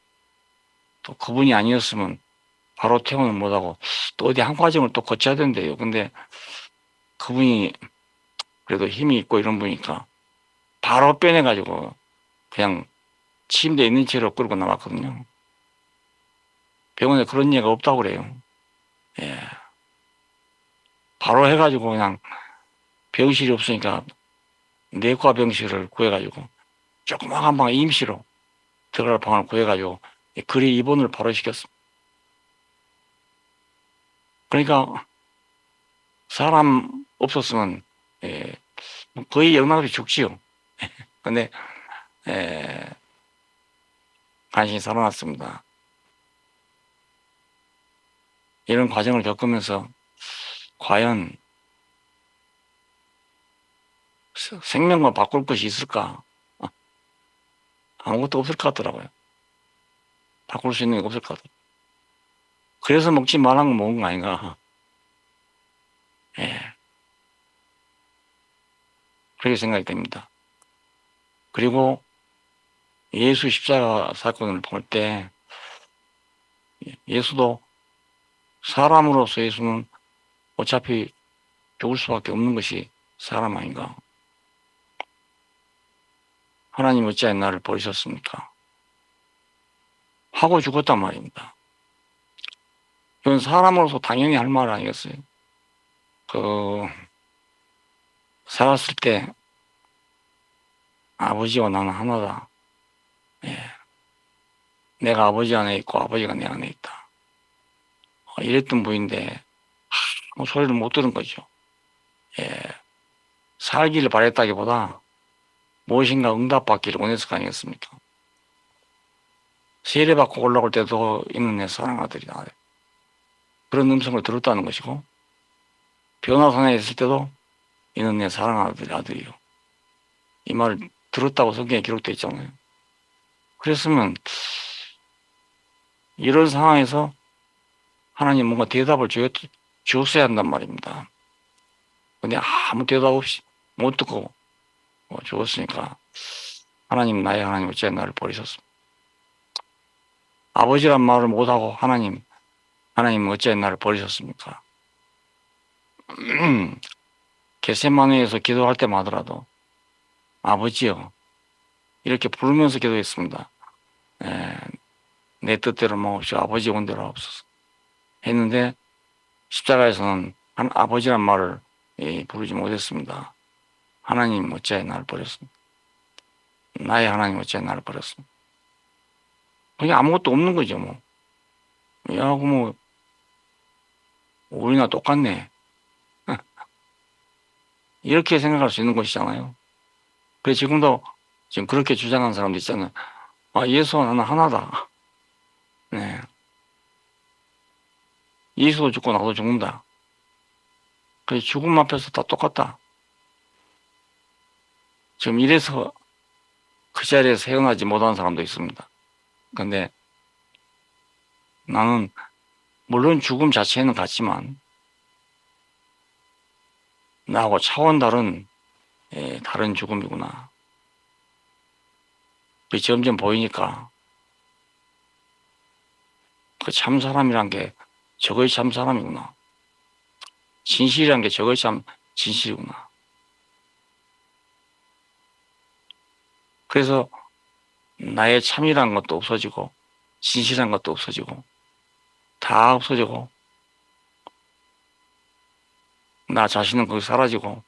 또 그분이 아니었으면 바로 퇴근을 못하고 또 어디 한 과정을 또 거쳐야 된대요. 근데 그분이 그래도 힘이 있고 이런 분이니까 바로 빼내가지고 그냥 침대에 있는 채로 끌고 나왔거든요. 병원에 그런 얘기가 없다고 그래요. 예. 바로 해가지고 그냥 병실이 없으니까 내과 병실을 구해가지고 조그마한 방 임시로 들어갈 방을 구해가지고 그리 입원을 바로 시켰습니다. 그러니까 사람 없었으면 거의 영락없이 죽지요. 근데 간신히 살아났습니다. 이런 과정을 겪으면서 과연 생명과 바꿀 것이 있을까? 아무것도 없을 것 같더라고요. 바꿀 수 있는 게 없을 것 같아요. 그래서 먹지 말란 건 먹은 거 아닌가? 예. 그렇게 생각이 됩니다. 그리고 예수 십자가 사건을 볼 때 예수도 사람으로서 예수는 어차피 죽을 수밖에 없는 것이 사람 아닌가? 하나님 어찌하여 나를 버리셨습니까? 하고 죽었단 말입니다. 이건 사람으로서 당연히 할 말 아니겠어요? 살았을 때 아버지와 나는 하나다. 예. 내가 아버지 안에 있고 아버지가 내 안에 있다. 이랬던 분인데 아무 소리를 못 들은 거죠. 예. 살기를 바랬다기보다 무엇인가 응답받기를 원했을 거 아니겠습니까? 세례받고 올라올 때도 이는 내 사랑아들이다. 그런 음성을 들었다는 것이고 변화산에 있을 때도 이는 내 사랑아들이요. 이 말을 들었다고 성경에 기록되어 있잖아요. 그랬으면 이런 상황에서 하나님 뭔가 대답을 주었어야 한단 말입니다. 근데 아무 대답 없이 못 듣고 죽었으니까 하나님, 나의 하나님 어찌하여 나를 버리셨습니까? 아버지란 말을 못하고 하나님 어찌하여 나를 버리셨습니까? 겟세마네에서 기도할 때마다라도 아버지요 이렇게 부르면서 기도했습니다. 내 뜻대로 마옵시고 아버지 원대로 하옵소서 했는데 십자가에서는 아버지란 말을 부르지 못했습니다. 하나님 어찌하여 나를 버렸습니까? 나의 하나님 어찌하여 나를 버렸습니까? 그게 아무것도 없는 거죠. 뭐. 야, 뭐 우리나 똑같네. 이렇게 생각할 수 있는 것이잖아요. 그래서 지금 그렇게 주장하는 사람도 있잖아요. 예수와 나는 하나다. 네. 예수도 죽고 나도 죽는다. 그 죽음 앞에서 다 똑같다. 지금 이래서 그 자리에서 헤어나지 못하는 사람도 있습니다. 근데 나는 물론 죽음 자체는 같지만 나하고 차원 다른 다른 죽음이구나. 그 점점 보이니까 그 참 사람이란 게 저거의 참 사람이구나. 진실이란 게 저거의 참 진실이구나. 그래서 나의 참이란 것도 없어지고 진실한 것도 없어지고 다 없어지고 나 자신은 거기 사라지고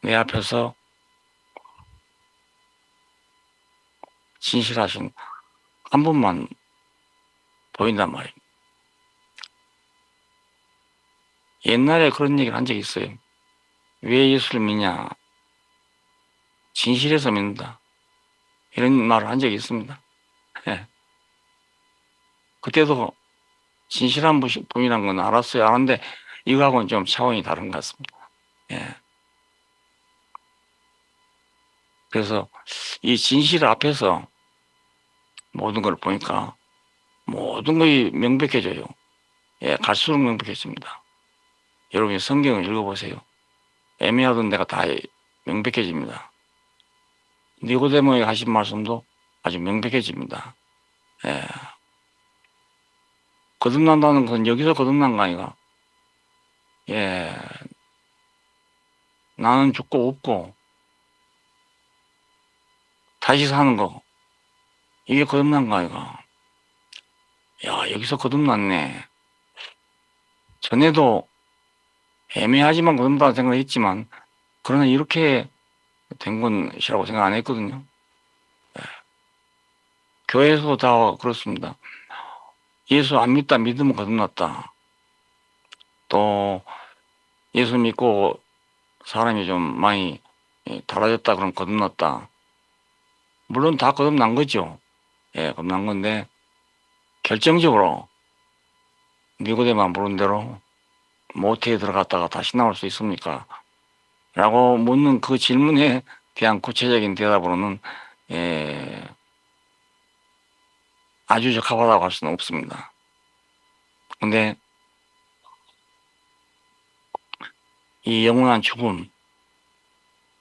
내 앞에서 진실하신 한 분만 보인단 말이에요. 옛날에 그런 얘기를 한 적이 있어요. 왜 예수를 믿냐? 진실해서 믿는다. 이런 말을 한 적이 있습니다. 예. 그때도 진실한 분이란 건 알았어요. 아는데 이거하고는 좀 차원이 다른 것 같습니다. 예. 그래서 이 진실 앞에서 모든 걸 보니까 모든 것이 명백해져요. 예, 갈수록 명백해집니다. 여러분이 성경을 읽어보세요. 애매하던 데가 다 명백해집니다. 니고데모에게 하신 말씀도 아주 명백해집니다. 예. 거듭난다는 건 여기서 거듭난 거 아니가. 예. 나는 죽고 없고 다시 사는 거. 이게 거듭난 거 아이가. 야, 여기서 거듭났네. 전에도 애매하지만 거듭난다고 생각했지만 그러나 이렇게 된 것이라고 생각 안 했거든요. 예. 교회에서도 다 그렇습니다. 예수 안 믿다 믿으면 거듭났다. 또 예수 믿고 사람이 좀 많이 달라졌다 그러면 거듭났다. 물론 다 거듭난 거죠. 예, 거듭난 건데 결정적으로 니고데모가 물은 대로 모태에 들어갔다가 다시 나올 수 있습니까? 라고 묻는 그 질문에 대한 구체적인 대답으로는 아주 적합하다고 할 수는 없습니다. 근데 이 영원한 죽음,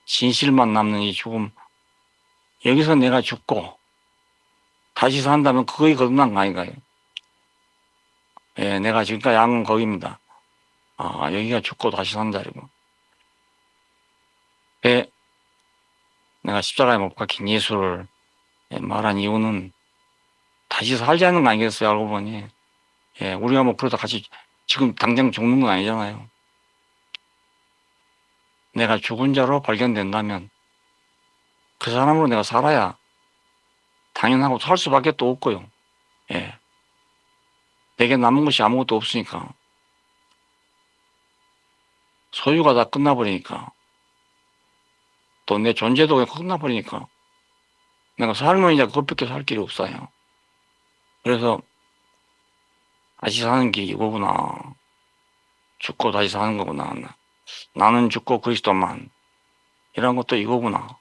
진실만 남는 이 죽음, 여기서 내가 죽고 다시 산다면 그거에 거듭난 거 아닌가요? 예, 내가 지금까지 한 건 거기입니다. 아, 여기가 죽고 다시 산 자리고. 왜 내가 십자가에 못 박힌 예수를 말한 이유는 다시 살자는 거 아니겠어요? 알고 보니. 예, 우리가 뭐 그러다 같이 지금 당장 죽는 건 아니잖아요. 내가 죽은 자로 발견된다면 그 사람으로 내가 살아야 당연하고 살 수밖에 또 없고요. 예. 내게 남은 것이 아무것도 없으니까. 소유가 다 끝나버리니까. 또 내 존재도 그냥 끝나버리니까. 내가 살면 이제 그것밖에 살 길이 없어요. 그래서 다시 사는 게 이거구나. 죽고 다시 사는 거구나. 나는 죽고 그리스도만. 이런 것도 이거구나.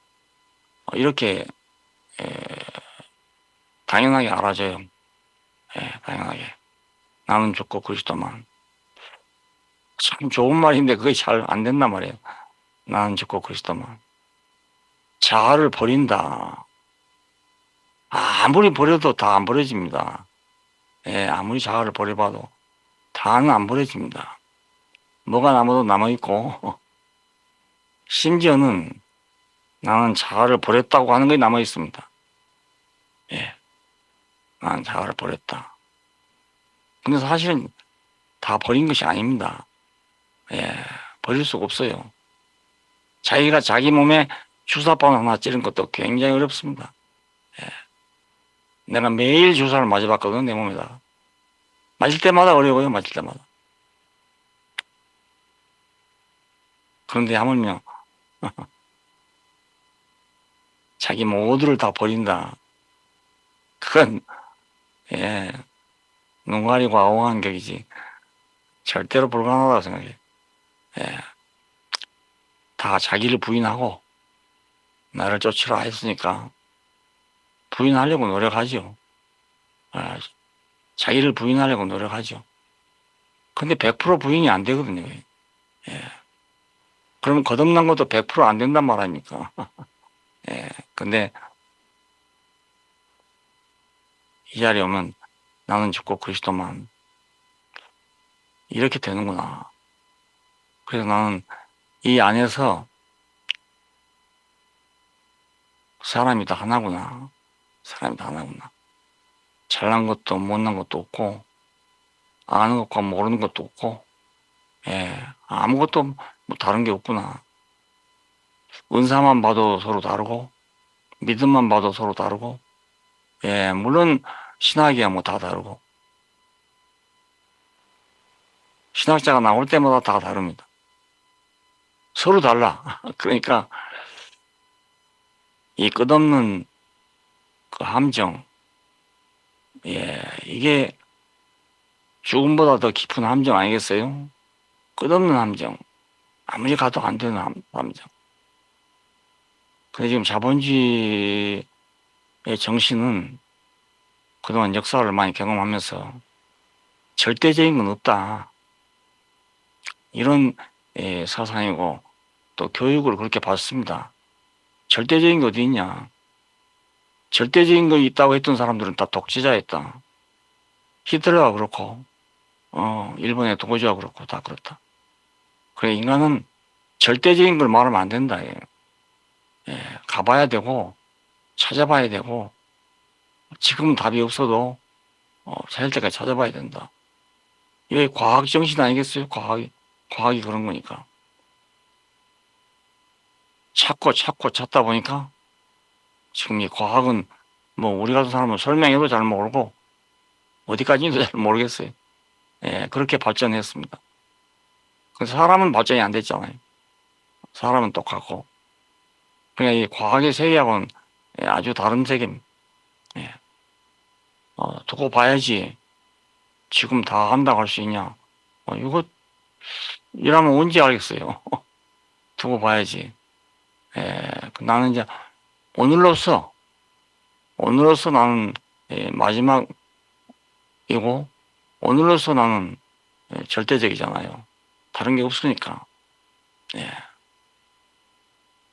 이렇게 당연하게 알아져요. 당연하게. 나는 죽고 그리스도만. 참 좋은 말인데 그게 잘 안 된단 말이에요. 나는 죽고 그리스도만. 자아를 버린다. 아무리 버려도 다 안 버려집니다. 아무리 자아를 버려봐도 다는 안 버려집니다. 뭐가 남아도 남아있고 심지어는 나는 자아를 버렸다고 하는 게 남아있습니다. 나는 자아를 버렸다. 근데 사실은 다 버린 것이 아닙니다. 버릴 수가 없어요. 자기가 자기 몸에 주사바늘 하나 찌른 것도 굉장히 어렵습니다. 내가 매일 주사를 맞아봤거든, 내 몸에다. 맞을 때마다 어려워요, 맞을 때마다. 그런데 하물며 자기 모두를 다 버린다. 그건 눈 가리고 아웅한 격이지. 절대로 불가능하다고 생각해요. 예. 다 자기를 부인하고 나를 쫓으라 했으니까 부인하려고 노력하죠. 예. 자기를 부인하려고 노력하죠. 근데 100% 부인이 안 되거든요. 예. 그러면 거듭난 것도 100%안 된단 말 아닙니까? 예. 근데 이 자리에 오면 나는 죽고 그리스도만 이렇게 되는구나. 그래서 나는 이 안에서 사람이 다 하나구나. 사람이 다 하나구나. 잘난 것도 못난 것도 없고 아는 것과 모르는 것도 없고 예. 아무것도 뭐 다른 게 없구나. 은사만 봐도 서로 다르고 믿음만 봐도 서로 다르고 예. 물론 신학이야 뭐 다 다르고 신학자가 나올 때마다 다 다릅니다. 서로 달라. 그러니까 이 끝없는 그 함정 예. 이게 죽음보다 더 깊은 함정 아니겠어요? 끝없는 함정. 아무리 가도 안 되는 함정. 근데 지금 자본주의의 정신은 그동안 역사를 많이 경험하면서 절대적인 건 없다. 이런 사상이고 또 교육을 그렇게 받습니다. 절대적인 게 어디 있냐. 절대적인 거 있다고 했던 사람들은 다 독재자였다. 히틀러가 그렇고 일본의 도고지가 그렇고 다 그렇다. 그래 인간은 절대적인 걸 말하면 안 된다. 예, 가봐야 되고 찾아봐야 되고 지금은 답이 없어도 찾을 때까지 찾아봐야 된다. 이게 과학 정신 아니겠어요? 과학이 그런 거니까. 찾고 찾다 보니까 지금 이 과학은 뭐 우리 같은 사람은 설명해도 잘 모르고 어디까지인지도 잘 모르겠어요. 예, 그렇게 발전했습니다. 그래서 사람은 발전이 안 됐잖아요. 사람은 똑같고. 그러니까 이 과학의 세계하고는 아주 다른 세계입니다. 예. 두고 봐야지 지금 다 한다고 할 수 있냐. 이거 이러면 언제 알겠어요. 두고 봐야지. 예, 나는 이제 오늘로서 나는 마지막이고 오늘로서 나는 절대적이잖아요. 다른 게 없으니까. 예.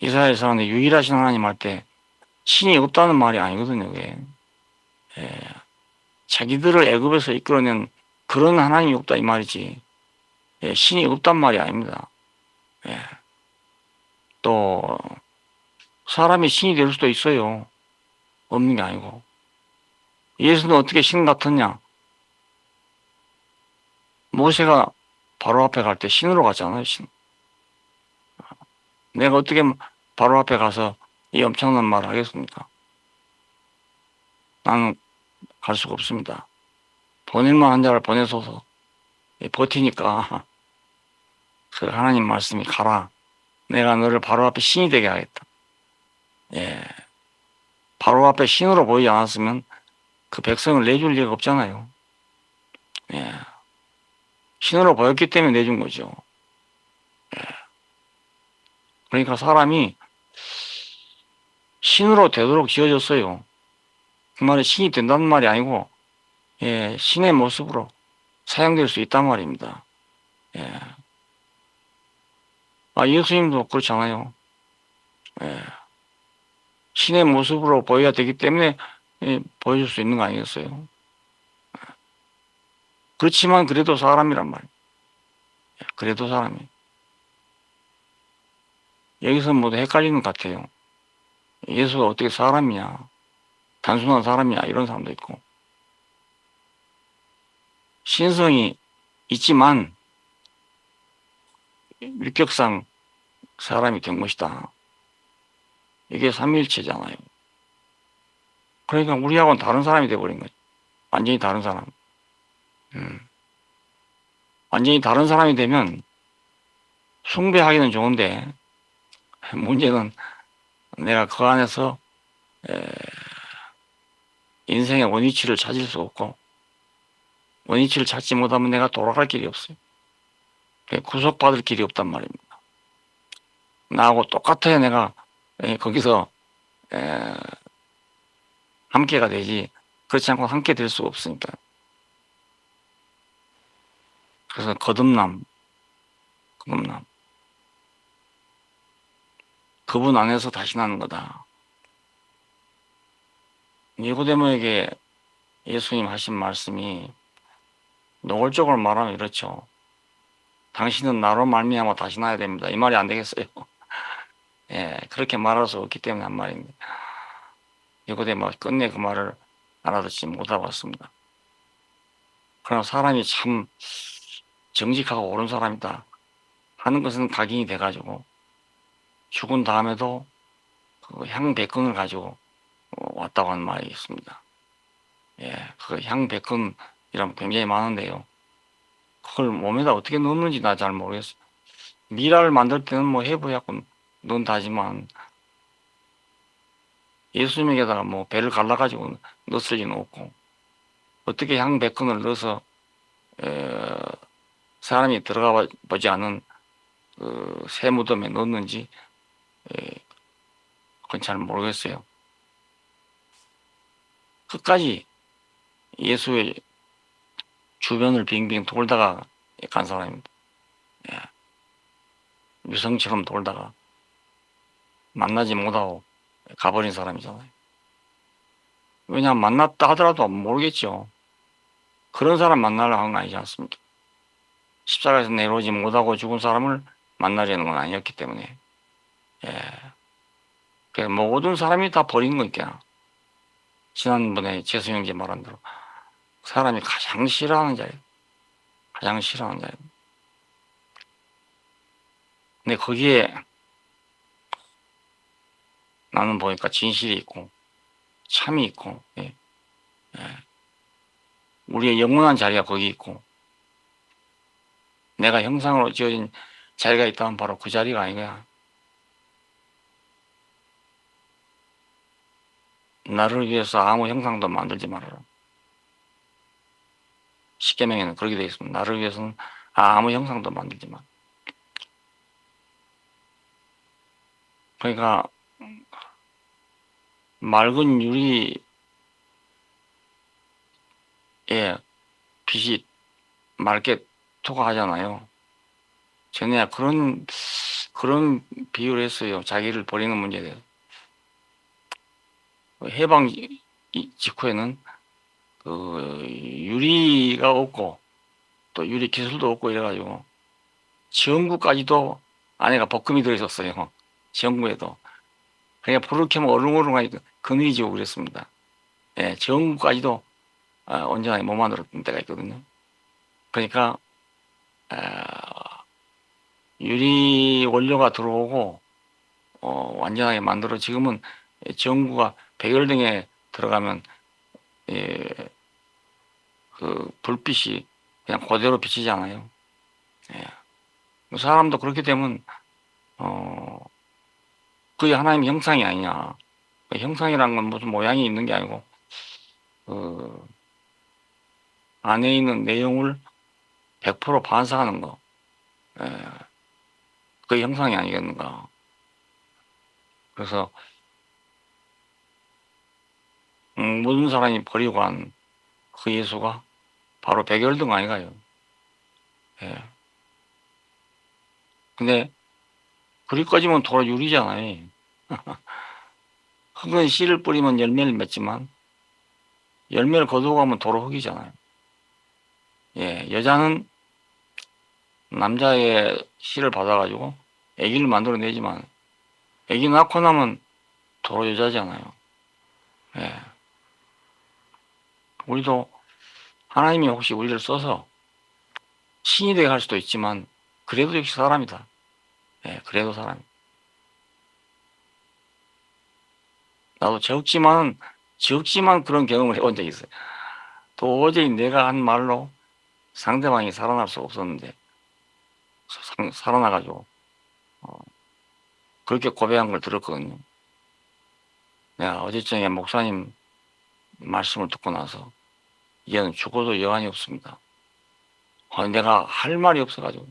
이사야에서는 유일하신 하나님 할 때 신이 없다는 말이 아니거든요. 그게. 예. 자기들을 애굽에서 이끌어낸 그런 하나님이 없다 이 말이지. 예. 신이 없단 말이 아닙니다. 예. 또 사람이 신이 될 수도 있어요. 없는 게 아니고. 예수는 어떻게 신 같았냐? 모세가 바로 앞에 갈 때 신으로 갔잖아요. 신. 내가 어떻게 바로 앞에 가서 이 엄청난 말을 하겠습니까? 나는 갈 수가 없습니다. 보낼만 한 자를 보내소서. 버티니까 그 하나님 말씀이 가라. 내가 너를 바로 앞에 신이 되게 하겠다. 예. 바로 앞에 신으로 보이지 않았으면 그 백성을 내줄 리가 없잖아요. 예. 신으로 보였기 때문에 내준 거죠. 예. 그러니까 사람이 신으로 되도록 지어졌어요. 그 말은 신이 된다는 말이 아니고, 예, 신의 모습으로 사용될 수 있단 말입니다. 예. 예수님도 그렇잖아요. 예. 신의 모습으로 보여야 되기 때문에 보여줄 수 있는 거 아니겠어요? 그렇지만 그래도 사람이란 말이에요. 그래도 사람이. 여기서 모두 헷갈리는 것 같아요. 예수가 어떻게 사람이냐, 단순한 사람이냐 이런 사람도 있고 신성이 있지만 율격상 사람이 된 것이다. 이게 삼위일체잖아요. 그러니까 우리하고는 다른 사람이 돼버린 거죠. 완전히 다른 사람. 완전히 다른 사람이 되면 숭배하기는 좋은데 문제는 내가 그 안에서 인생의 원위치를 찾을 수 없고 원위치를 찾지 못하면 내가 돌아갈 길이 없어요. 구속받을 길이 없단 말입니다. 나하고 똑같아야 내가 거기서 함께가 되지, 그렇지 않고 함께 될 수가 없으니까. 그래서 거듭남. 그분 안에서 다시 나는 거다. 니고데모에게 예수님 하신 말씀이 노골적으로 말하면 이렇죠. 당신은 나로 말미암아 다시 나야 됩니다. 이 말이 안 되겠어요. 예, 그렇게 말할 수 없기 때문에 한 말입니다. 니고데모가 끝내 그 말을 알아듣지 못하겠습니다. 그러나 사람이 참 정직하고 옳은 사람이다 하는 것은 각인이 돼가지고 죽은 다음에도 그 향백근을 가지고 왔다고 하는 말이 있습니다. 예, 그 향백근이라면 굉장히 많은데요. 그걸 몸에다 어떻게 넣는지 나 잘 모르겠어요. 미라를 만들 때는 뭐 해부해갖고 넣는다지만 예수님에게다가 뭐 배를 갈라가지고 넣었을 리는 없고, 어떻게 향백근을 넣어서 사람이 들어가 보지 않은 그 새 무덤에 넣었는지 그건 잘 모르겠어요. 끝까지 예수의 주변을 빙빙 돌다가 간 사람입니다. 예. 유성처럼 돌다가 만나지 못하고 가버린 사람이잖아요. 왜냐하면 만났다 하더라도 모르겠죠. 그런 사람 만나려고 한 거 아니지 않습니까? 십자가에서 내려오지 못하고 죽은 사람을 만나려는 건 아니었기 때문에. 예. 그 모든 사람이 다 버린 거니까. 지난번에 재수 형제 말한 대로 사람이 가장 싫어하는 자예요. 가장 싫어하는 자예요. 근데 거기에 나는 보니까 진실이 있고 참이 있고, 예. 예. 우리의 영원한 자리가 거기 있고, 내가 형상으로 지어진 자리가 있다면 바로 그 자리가 아니냐. 나를 위해서 아무 형상도 만들지 말아라. 십계명에는 그렇게 되어 있습니다. 나를 위해서는 아무 형상도 만들지 마. 그러니까 맑은 유리에 빛이 맑게 투과하잖아요. 전에 그런 비유를 했어요. 자기를 버리는 문제에 대해서. 해방 직후에는 그 유리가 없고 또 유리 기술도 없고 이래가지고 지원구까지도 안에가 볶음이 들어있었어요. 지원구에도. 그냥 불을 켜면 얼렁얼렁하니 그늘이 지고 그랬습니다. 예, 지원구까지도 온전하게 못 만들었던 때가 있거든요. 그러니까 유리 원료가 들어오고 완전하게 만들어, 지금은 지원구가 백열등에 들어가면 그 불빛이 그냥 그대로 비치지 않아요. 예. 사람도 그렇게 되면 그게 하나님의 형상이 아니냐. 그 형상이란 건 무슨 모양이 있는 게 아니고 그 안에 있는 내용을 100% 반사하는 거. 예. 그게 형상이 아니겠는가. 그래서 모든 사람이 버리고 간 그 예수가 바로 백열등 아니가요. 예. 근데 불이 꺼지면 도로 유리잖아요. 흙은 씨를 뿌리면 열매를 맺지만 열매를 거두고 가면 도로 흙이잖아요. 예, 여자는 남자의 씨를 받아가지고 아기를 만들어내지만 아기 낳고 나면 도로 여자잖아요. 예. 우리도 하나님이 혹시 우리를 써서 신이 되게 할 수도 있지만 그래도 역시 사람이다. 예, 그래도 사람. 나도 적지만 그런 경험을 해본 적이 있어요. 도저히 내가 한 말로 상대방이 살아날 수 없었는데 살아나가지고 그렇게 고백한 걸 들었거든요. 내가 어제 저녁에 목사님 말씀을 듣고 나서 얘는 죽어도 여한이 없습니다. 내가 할 말이 없어가지고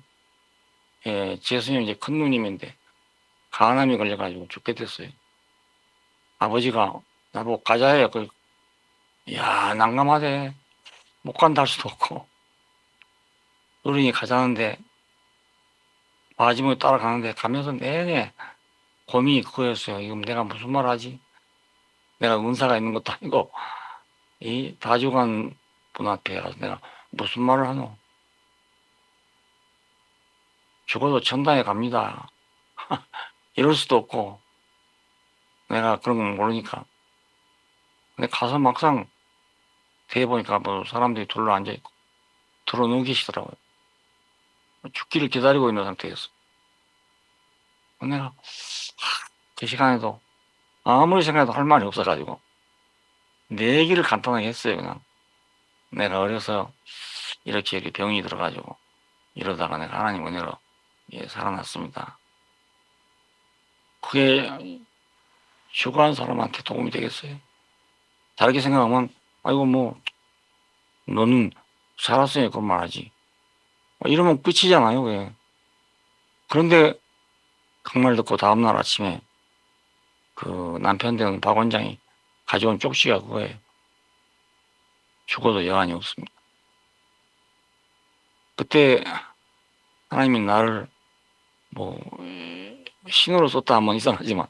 예, 제 손이 이제 큰 누님인데 간암이 걸려가지고 죽게 됐어요. 아버지가 나보고 가자해요. 야, 난감하대. 못 간다 할 수도 없고. 어른이 가자는데 마지막에 따라가는데 가면서 내내 고민이 그거였어요. 이거 내가 무슨 말 하지? 내가 은사가 있는 것도 아니고 이 다주간 분 앞에 가서 내가 무슨 말을 하노? 죽어도 천당에 갑니다. 이럴 수도 없고 내가 그런 건 모르니까. 근데 가서 막상 대해보니까 뭐 사람들이 둘러 앉아있고 들어 누우시더라고요. 죽기를 기다리고 있는 상태였어. 내가 그 시간에도 아무리 생각해도 할 말이 없어가지고 내 얘기를 간단하게 했어요. 그냥 내가 어려서 이렇게 병이 들어가지고 이러다가 내가 하나님 은혜로 예, 살아났습니다. 그게 죽어간 사람한테 도움이 되겠어요? 다르게 생각하면 아이고 뭐 너는 살았으니까 그런 말 하지 이러면 끝이잖아요. 왜? 그런데 그 말 듣고 다음날 아침에 그 남편 되는 박 원장이 가져온 쪽지가 그거예요. 죽어도 여한이 없습니다. 그때 하나님이 나를 뭐 신호로 썼다 하면 이상하지만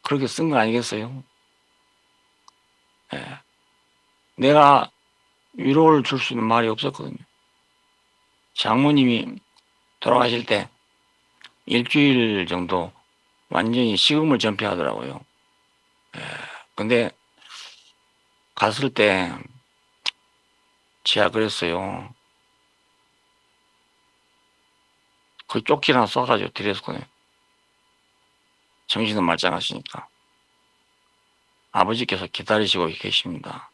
그렇게 쓴 거 아니겠어요? 예. 내가 위로를 줄 수 있는 말이 없었거든요. 장모님이 돌아가실 때 일주일 정도 완전히 식음을 전폐하더라고요. 예. 근데 갔을 때 제가 그랬어요. 그 쪽지 하나 써가지고 드렸거든요. 정신은 말짱하시니까. 아버지께서 기다리시고 계십니다.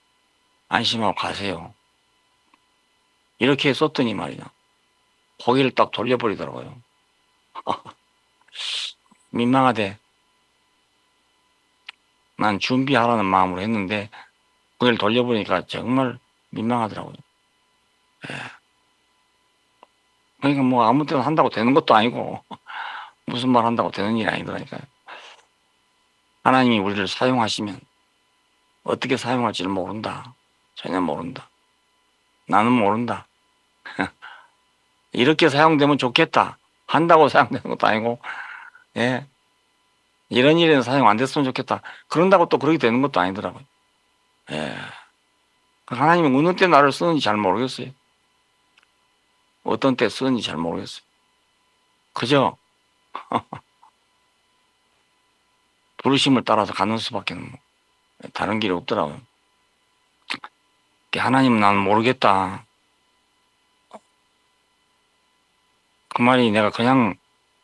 안심하고 가세요. 이렇게 썼더니 말이야. 고개를 딱 돌려버리더라고요. 민망하대. 난 준비하라는 마음으로 했는데 고개를 돌려보니까 정말 민망하더라고요. 예. 그러니까 뭐 아무 때나 한다고 되는 것도 아니고 무슨 말 한다고 되는 일이 아니더라니까요. 하나님이 우리를 사용하시면 어떻게 사용할지를 모른다. 전혀 모른다. 나는 모른다. 이렇게 사용되면 좋겠다. 한다고 사용되는 것도 아니고, 예. 이런 일에는 사용 안 됐으면 좋겠다. 그런다고 또 그렇게 되는 것도 아니더라고요. 예. 하나님은 어느 때 나를 쓰는지 잘 모르겠어요. 어떤 때 쓰는지 잘 모르겠어요. 그저 부르심을 따라서 가는 수밖에 다른 길이 없더라고요. 하나님은 나는 모르겠다. 그 말이 내가 그냥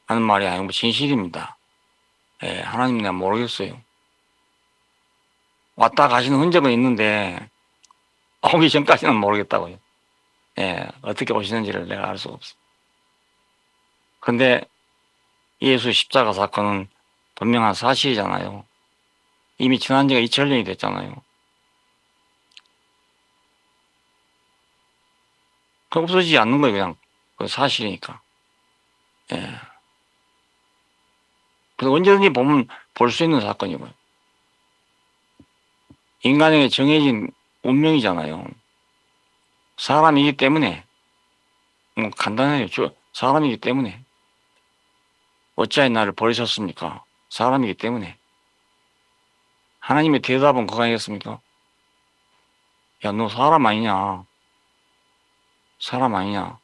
하는 말이 아니고 진실입니다. 예, 하나님 내가 모르겠어요. 왔다 가시는 흔적은 있는데 오기 전까지는 모르겠다고요. 예, 어떻게 오시는지를 내가 알 수가 없어. 그런데 예수 십자가 사건은 분명한 사실이잖아요. 이미 지난 지가 2000년이 됐잖아요. 그 없어지지 않는 거예요, 그냥. 그 사실이니까. 예. 그래서 언제든지 보면 볼 수 있는 사건이고요. 인간에게 정해진 운명이잖아요. 사람이기 때문에, 뭐 간단해요. 사람이기 때문에. 어찌하여 나를 버리셨습니까? 사람이기 때문에. 하나님의 대답은 그거 아니겠습니까? 야, 너 사람 아니냐? 사람 아니냐?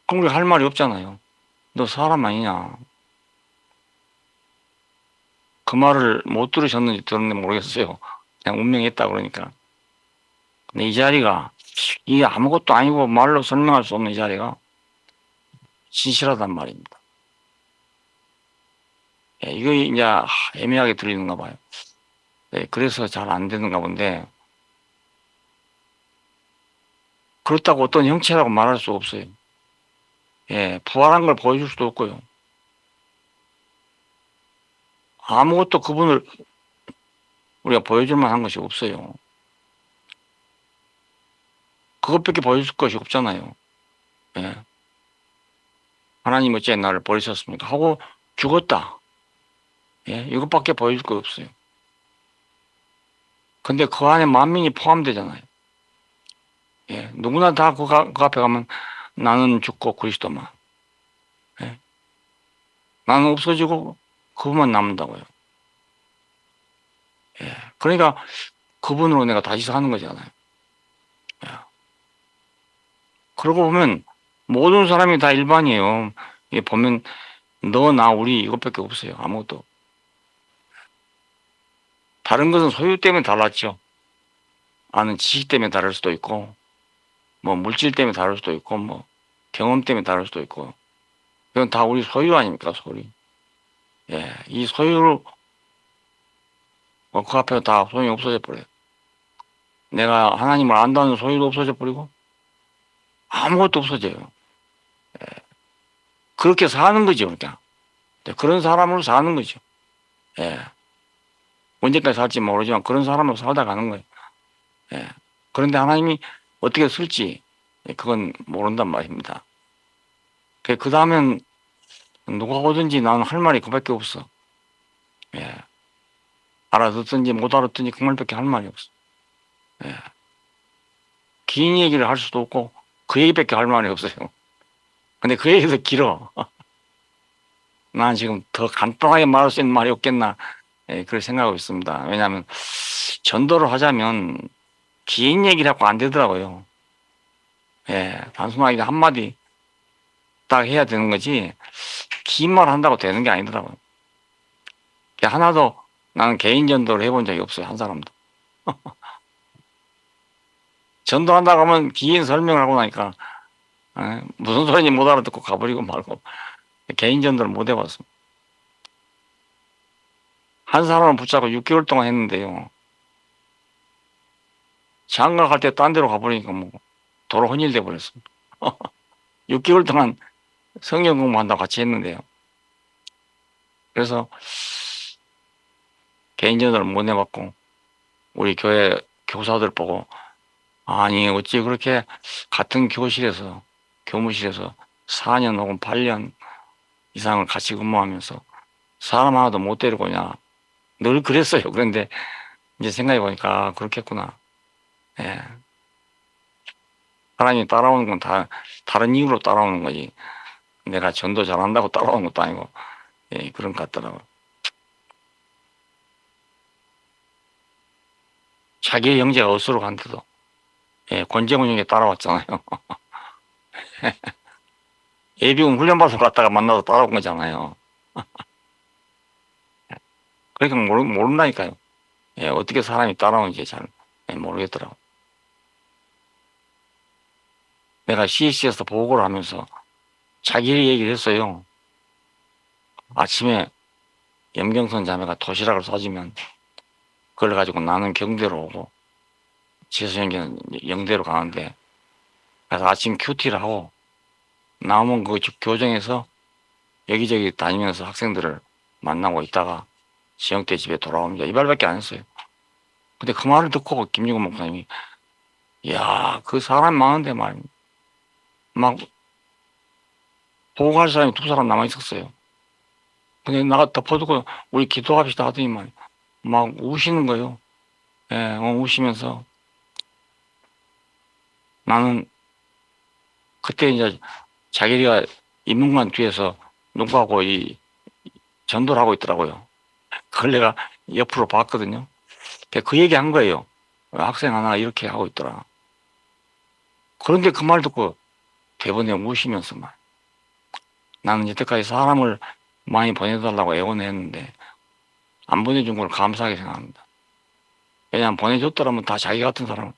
그럼 우리 할 말이 없잖아요. 너 사람 아니냐? 그 말을 못 들으셨는지 들었는지 모르겠어요. 그냥 운명했다 그러니까. 근데 이 자리가, 이게 아무것도 아니고 말로 설명할 수 없는 이 자리가 진실하단 말입니다. 예, 이거 이제 애매하게 들리는가 봐요. 네, 그래서 잘 안 되는가 본데, 그렇다고 어떤 형체라고 말할 수 없어요. 예, 부활한 걸 보여줄 수도 없고요. 아무것도 그분을 우리가 보여줄 만한 것이 없어요. 그것밖에 보여줄 것이 없잖아요. 예. 하나님 어째 나를 버리셨습니까? 하고 죽었다. 예, 이것밖에 보여줄 거 없어요. 근데 그 안에 만민이 포함되잖아요. 예, 누구나 다 그 앞에 가면 나는 죽고 그리스도만. 예, 나는 없어지고 그분만 남는다고요. 예, 그러니까 그분으로 내가 다시 사는 거잖아요. 예. 그러고 보면 모든 사람이 다 일반이에요. 예, 보면 너, 나, 우리 이것밖에 없어요. 아무것도. 다른 것은 소유 때문에 달랐죠. 아는 지식 때문에 다를 수도 있고, 뭐 물질 때문에 다를 수도 있고, 뭐 경험 때문에 다를 수도 있고. 이건 다 우리 소유 아닙니까, 소유. 예, 이 소유를 그 앞에 다 소용이 없어져 버려요. 내가 하나님을 안다는 소유도 없어져 버리고 아무것도 없어져요. 그렇게 사는 거죠, 그러니까. 그런 사람으로 사는 거죠. 예. 언제까지 살지 모르지만 그런 사람으로 살다 가는 거예요. 예. 그런데 하나님이 어떻게 쓸지 그건 모른단 말입니다. 그 다음엔 누가 오든지 나는 할 말이 그밖에 없어. 예. 알아듣든지 못 알아듣든지 그 말밖에 할 말이 없어. 예. 긴 얘기를 할 수도 없고 그 얘기밖에 할 말이 없어요. 근데 그 얘기도 길어. 난 지금 더 간단하게 말할 수 있는 말이 없겠나, 예, 그렇게 생각하고 있습니다. 왜냐하면 전도를 하자면 긴 얘기를 하고 안 되더라고요. 예, 단순하게 한마디 딱 해야 되는 거지 긴 말 한다고 되는 게 아니더라고요. 하나도 나는 개인 전도를 해본 적이 없어요. 한 사람도. 전도한다고 하면 긴 설명을 하고 나니까 무슨 소리인지 못 알아듣고 가버리고 말고 개인 전도를 못 해봤습니다. 한 사람을 붙잡고 6개월 동안 했는데요. 장가 갈 때 딴 데로 가버리니까 뭐 도로 혼일돼 버렸습니다. 6개월 동안 성경 공부한다고 같이 했는데요. 그래서 개인 전도를 못 해봤고 우리 교회 교사들 보고 아니 어찌 그렇게 같은 교실에서 교무실에서 4년 혹은 8년 이상을 같이 근무하면서 사람 하나도 못 데리고 오냐 늘 그랬어요. 그런데 이제 생각해 보니까 그렇겠구나. 예. 사람이 따라오는 건 다 다른 이유로 따라오는 거지. 내가 전도 잘한다고 따라오는 것도 아니고, 예, 그런 것 같더라고요. 자기의 형제가 어수로 간데도, 예, 권재훈 형이 따라왔잖아요. 예비군 훈련받으러 갔다가 만나서 따라온 거잖아요. 그러니까 모른다니까요. 예, 어떻게 사람이 따라오는지 잘 모르겠더라고요. 내가 CC에서 보고를 하면서 자기 얘기를 했어요. 아침에 염경선 자매가 도시락을 싸주면 그걸 가지고 나는 경대로 오고 재수형기는 영대로 가는데 그래서 아침 큐티를 하고 나오면 그 교정에서 여기저기 다니면서 학생들을 만나고 있다가 시영 때 집에 돌아옵니다. 이 말밖에 안 했어요. 근데 그 말을 듣고 김용건 목사님이 야, 그 사람 많은데 말입니다. 막 보고할 사람이 두 사람 남아 있었어요. 근데 나가 덮어두고 우리 기도합시다 하더니만 막 우시는 거예요. 예, 우시면서 나는 그때 이제 자기가 인문관 뒤에서 누구하고 이 전도를 하고 있더라고요. 그걸 내가 옆으로 봤거든요. 그 얘기 한 거예요. 학생 하나 이렇게 하고 있더라. 그런데 그 말 듣고 대번에 우시면서 말. 나는 여태까지 사람을 많이 보내달라고 애원했는데 안 보내준 걸 감사하게 생각합니다. 왜냐하면 보내줬더라면 다 자기 같은 사람을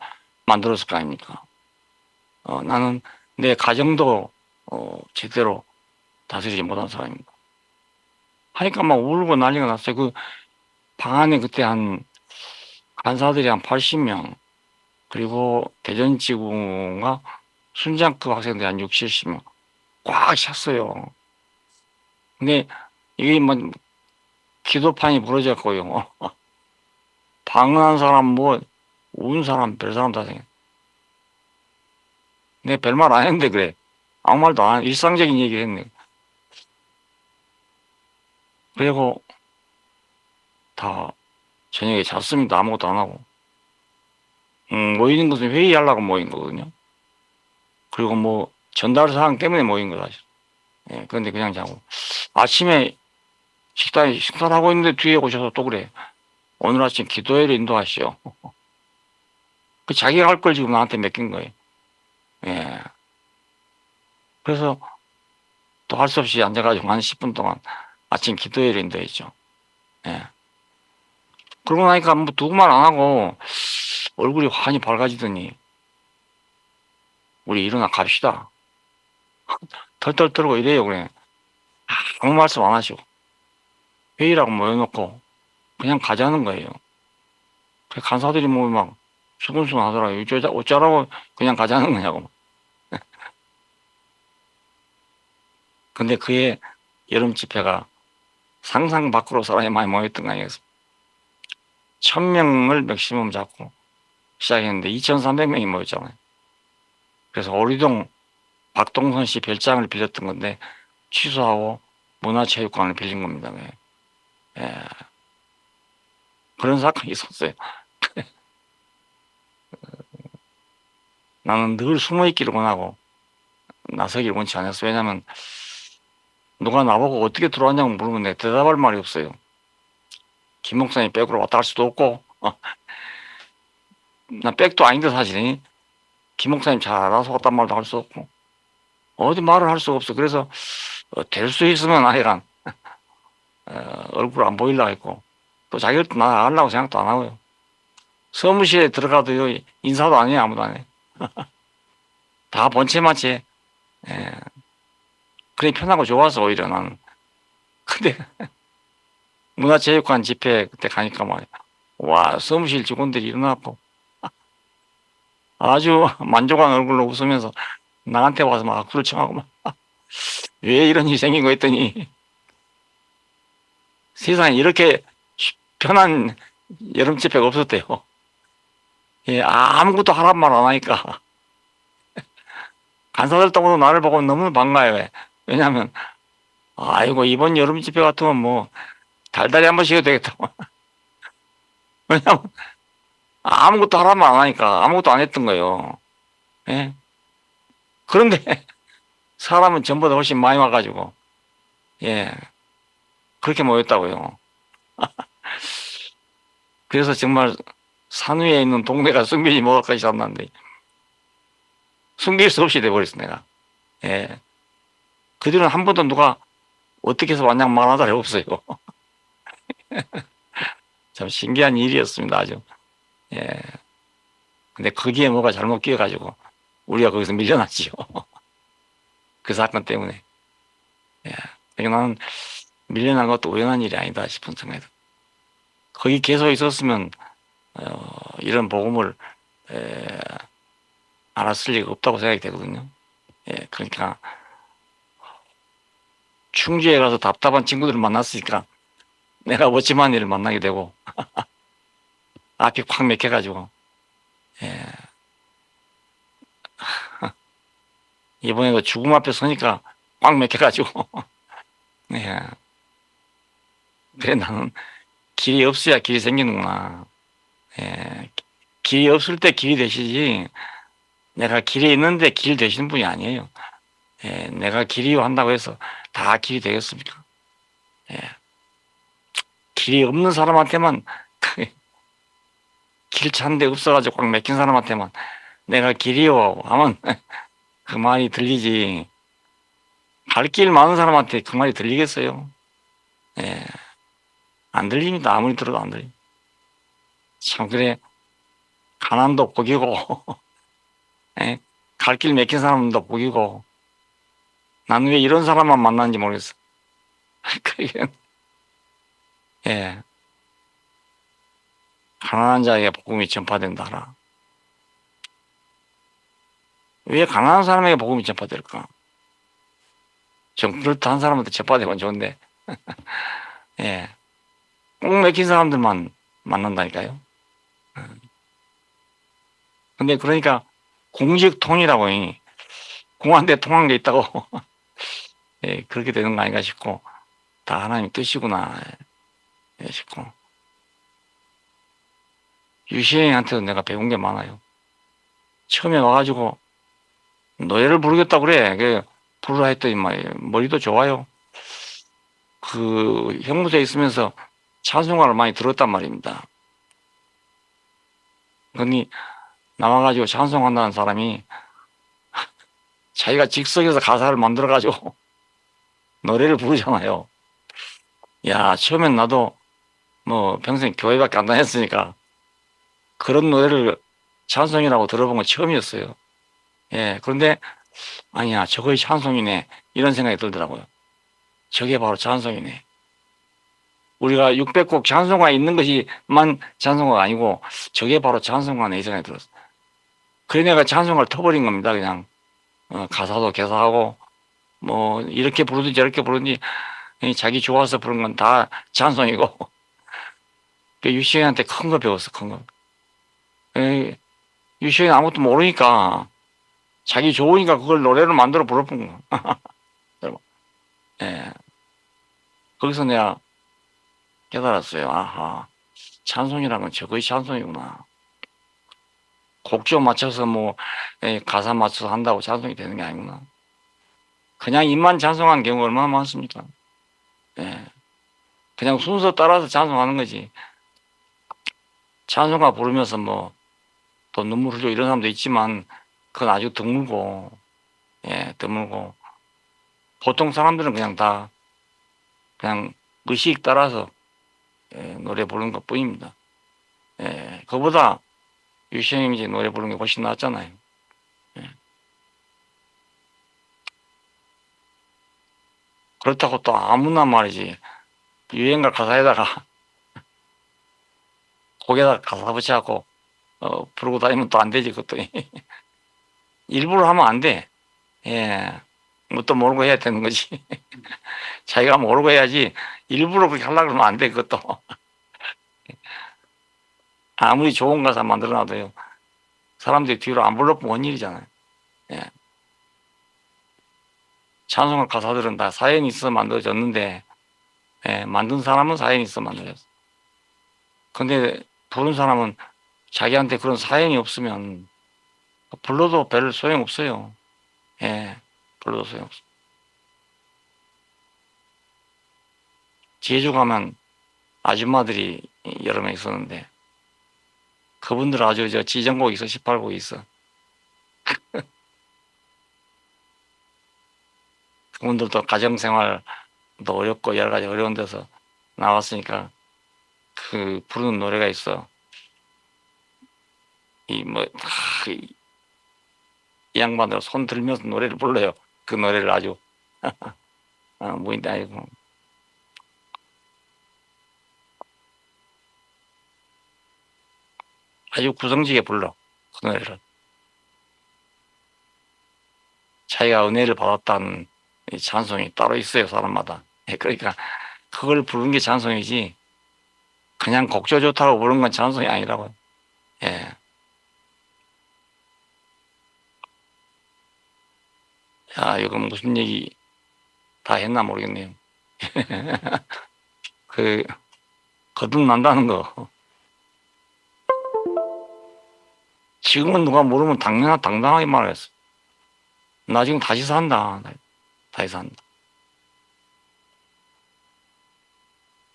만들었을 거 아닙니까? 나는 내 가정도 제대로 다스리지 못한 사람입니다. 하니까 막 울고 난리가 났어요. 그 방 안에 그때 한 간사들이 한 80명 그리고 대전지구가 순장급 학생들이 한 60, 70명 꽉 찼어요. 근데 이게 뭐 기도판이 부러졌고요. 방언한 사람 뭐 운 사람 별 사람 다 생겨. 내 별말 안 했는데 그래. 아무 말도 안 일상적인 얘기 했네. 그리고 다 저녁에 잤습니다. 아무것도 안 하고. 모이는 것은 회의하려고 모인 거거든요. 그리고 뭐 전달 사항 때문에 모인 거다. 예, 그런데 그냥 자고. 아침에 식사를 하고 있는데 뒤에 오셔서 또 그래. 오늘 아침 기도회를 인도하시오. 그 자기가 할 걸 지금 나한테 맡긴 거예요. 예. 그래서 또 할 수 없이 앉아가지고 한 10분 동안 아침 기도회를 인도했죠. 예. 그러고 나니까 뭐 두고 말 안 하고 얼굴이 환히 밝아지더니 우리 일어나 갑시다. 털털 떨고 이래요, 그래. 아무 말씀 안 하시고. 회의라고 모여놓고 그냥 가자는 거예요. 그 간사들이 뭐 막 수근수근 하더라고요. 어쩌라고 그냥 가자는 거냐고. 근데 그의 여름 집회가 상상 밖으로 사람이 많이 모였던 거 아니겠습니까? 1000명을 맥시멈 잡고 시작했는데 2300명이 모였잖아요. 그래서 오리동 박동선 씨 별장을 빌렸던 건데 취소하고 문화체육관을 빌린 겁니다. 예. 그런 사건이 있었어요. 나는 늘 숨어있기를 원하고 나서기를 원치 않았어요. 왜냐하면 누가 나보고 어떻게 들어왔냐고 물으면 내가 대답할 말이 없어요. 김 목사님 백으로 왔다 갈 수도 없고 나 백도 아닌데 사실 김 목사님 잘 알아서 왔단 말도 할 수 없고 어디 말을 할 수가 없어. 그래서 될 수 있으면 아이란 얼굴 안 보이려고 했고 또 자기들도 나 알라고 생각도 안 하고요. 사무실에 들어가도 인사도 안 해요. 아무도 안 해. 다 본체마치. 예. 그래 편하고 좋아서 오히려 나는. 근데 문화체육관 집회 그때 가니까 말이야. 와, 사무실 직원들이 일어나고 아주 만족한 얼굴로 웃으면서 나한테 와서 막 악수를 청하고 막 왜 이런 일이 생긴 거 했더니 세상에 이렇게 편한 여름 집회가 없었대요. 예, 아무것도 하란 말 안 하니까 간사들 떠고도 나를 보고 너무 반가워요. 왜냐하면 아이고 이번 여름 집회 같으면 뭐 달달이 한 번씩 해도 되겠다고. 왜냐하면 아무것도 하란 말 안 하니까 아무것도 안 했던 거예요. 예? 그런데 사람은 전보다 훨씬 많이 와가지고 예 그렇게 모였다고요. 그래서 정말 산 위에 있는 동네가 숨기지 못할 것이 않는데 숨길 수 없이 돼버렸어 내가. 예. 그 뒤로는 한 번도 누가 어떻게 해서 왔냐고 말한 사람이 없어요. 참 신기한 일이었습니다 아주. 예. 근데 거기에 뭐가 잘못 끼어가지고 우리가 거기서 밀려났지요. 그 사건 때문에. 예. 그러니까 나는 밀려난 것도 우연한 일이 아니다 싶은 생각이. 거기 계속 있었으면 이런 복음을 알았을 리가 없다고 생각이 되거든요. 예. 그러니까 충주에 가서 답답한 친구들을 만났으니까 내가 멋짐한 일을 만나게 되고 앞이 콱 막혀가지고 예. 이번에도 죽음 앞에 서니까 꽉 막혀가지고 예. 그래 나는 길이 없어야 길이 생기는구나. 예. 길이 없을 때 길이 되시지 내가 길이 있는데 길 되시는 분이 아니에요. 예. 내가 길이 한다고 해서 다 길이 되겠습니까? 예. 길이 없는 사람한테만 길 찾는데 없어가지고 꽉 막힌 사람한테만 내가 길이요 하면 그 말이 들리지 갈 길 많은 사람한테 그 말이 들리겠어요? 예. 안 들립니다. 아무리 들어도 안 들립니다. 참 그래 가난도 복이고 예? 갈 길 막힌 사람도 복이고 난 왜 이런 사람만 만나는지 모르겠어. 그게 예. 가난한 자에게 복음이 전파된다라. 왜 가난한 사람에게 복음이 전파될까? 좀 그렇다 한 사람한테 전파되면 좋은데 예. 꼭 막힌 사람들만 만난다니까요. 근데 그러니까 공직통이라고 공한테 통한 게 있다고 예, 그렇게 되는 거 아닌가 싶고 다 하나님 뜻이구나 싶고, 유시행한테도 내가 배운 게 많아요. 처음에 와가지고 노래를 부르겠다고 그래. 부르라 했더니 머리도 좋아요. 그 형무소에 있으면서 찬송가를 많이 들었단 말입니다. 그러니 나와가지고 찬송한다는 사람이 자기가 즉석에서 가사를 만들어가지고 노래를 부르잖아요. 야, 처음엔 나도 뭐 평생 교회밖에 안 다녔으니까 그런 노래를 찬송이라고 들어본 건 처음이었어요. 예, 그런데 아니야, 저거이 찬송이네 이런 생각이 들더라고요. 저게 바로 찬송이네. 우리가 600곡 찬송가 있는 것이만 찬송가가 아니고 저게 바로 찬송가네 이 생각이 들었어. 그래 내가 찬송가를 터버린 겁니다. 그냥 가사도 개사하고 뭐 이렇게 부르든지 저렇게 부르든지 자기 좋아서 부른 건 다 찬송이고. 유시현한테 큰 거 배웠어. 큰 거. 유시현이 아무것도 모르니까 자기 좋으니까 그걸 노래를 만들어 부르는 거. 예. 거기서 내가 깨달았어요. 아하, 찬송이라는 건 저거의 찬송이구나. 곡조 맞춰서 뭐 가사 맞춰서 한다고 찬송이 되는 게 아니구나. 그냥 입만 찬송하는 경우가 얼마나 많습니까? 예. 그냥 순서 따라서 찬송하는 거지. 찬송가 부르면서 뭐 또 눈물 흘리고 이런 사람도 있지만 그건 아주 드물고, 예, 드물고 보통 사람들은 그냥 다 그냥 의식 따라서 노래 부르는 것 뿐입니다. 예, 그보다 유시형이 노래 부르는 게 훨씬 낫잖아요. 예. 그렇다고 또 아무나 말이지 유행가 가사에다가 곡에다가 가사 붙여갖고 부르고 다니면 또 안 되지. 그것도 일부러 하면 안 돼. 예, 뭣도 모르고 해야 되는 거지. 자기가 모르고 해야지 일부러 그렇게 하려고 그러면 안 돼. 그것도 아무리 좋은 가사 만들어놔도요 사람들이 뒤로 안 불러보면 원 일이잖아요. 예. 찬송가 가사들은 다 사연이 있어 만들어졌는데, 예, 만든 사람은 사연이 있어 만들어졌어. 근데 부른 사람은 자기한테 그런 사연이 없으면 불러도 별 소용 없어요. 예, 불러도 소용 없어. 제주 가면 아줌마들이 여러 명 있었는데 그분들 아주 지정곡 있어, 18곡 있어. 그분들도 가정생활도 어렵고 여러 가지 어려운 데서 나왔으니까 그 부르는 노래가 있어. 이 양반들 손 들면서 노래를 불러요. 그 노래를 아주 뭐인데 아이고 아주 구성지게 불러 그 노래를. 자기가 은혜를 받았다는 이 찬송이 따로 있어요 사람마다. 그러니까 그걸 부르는 게 찬송이지 그냥 곡조 좋다고 부르는 건 찬송이 아니라고요. 예. 야, 이거 무슨 얘기 다 했나 모르겠네요. 그 거듭난다는 거 지금은 누가 모르면 당당하게 말했어. 나 지금 다시 산다. 다시 산다.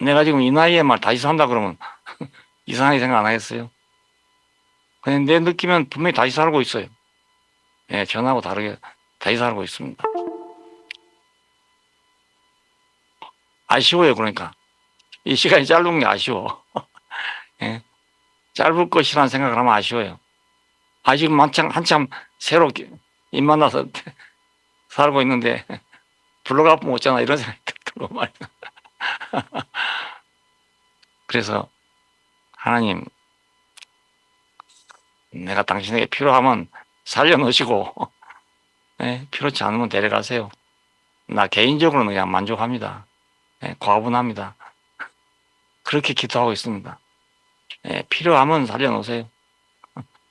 내가 지금 이 나이에 말 다시 산다 그러면 이상하게 생각 안 하겠어요? 그냥 내 느끼면 분명히 다시 살고 있어요. 예, 전하고 다르게 다시 살고 있습니다. 아쉬워요, 그러니까. 이 시간이 짧은 게 아쉬워. 예, 짧을 것이라는 생각을 하면 아쉬워요. 아직 한참 새롭게 입 만나서 살고 있는데 불러가면 어쩌나 이런 생각이 들고 말이야. 그래서 하나님, 내가 당신에게 필요하면 살려놓으시고 필요치 않으면 데려가세요. 나 개인적으로는 그냥 만족합니다. 과분합니다. 그렇게 기도하고 있습니다. 필요하면 살려놓으세요.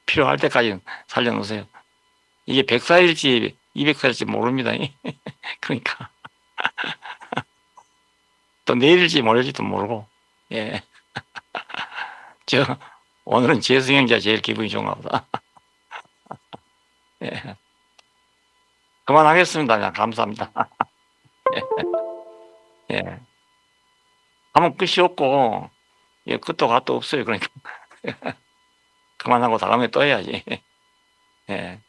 필요할 때까지는 살려놓으세요. 이게 100살일지 200살일지 모릅니다. 그러니까 또 내일일지 모레일지도 모르고, 예. 오늘은 재수 형제가 제일 기분이 좋은가 보다. 예. 그만하겠습니다. 그냥 감사합니다. 예. 예. 하면 끝이 없고, 예, 끝도 갓도 없어요. 그러니까. 그만하고 다음에 또 해야지. 예.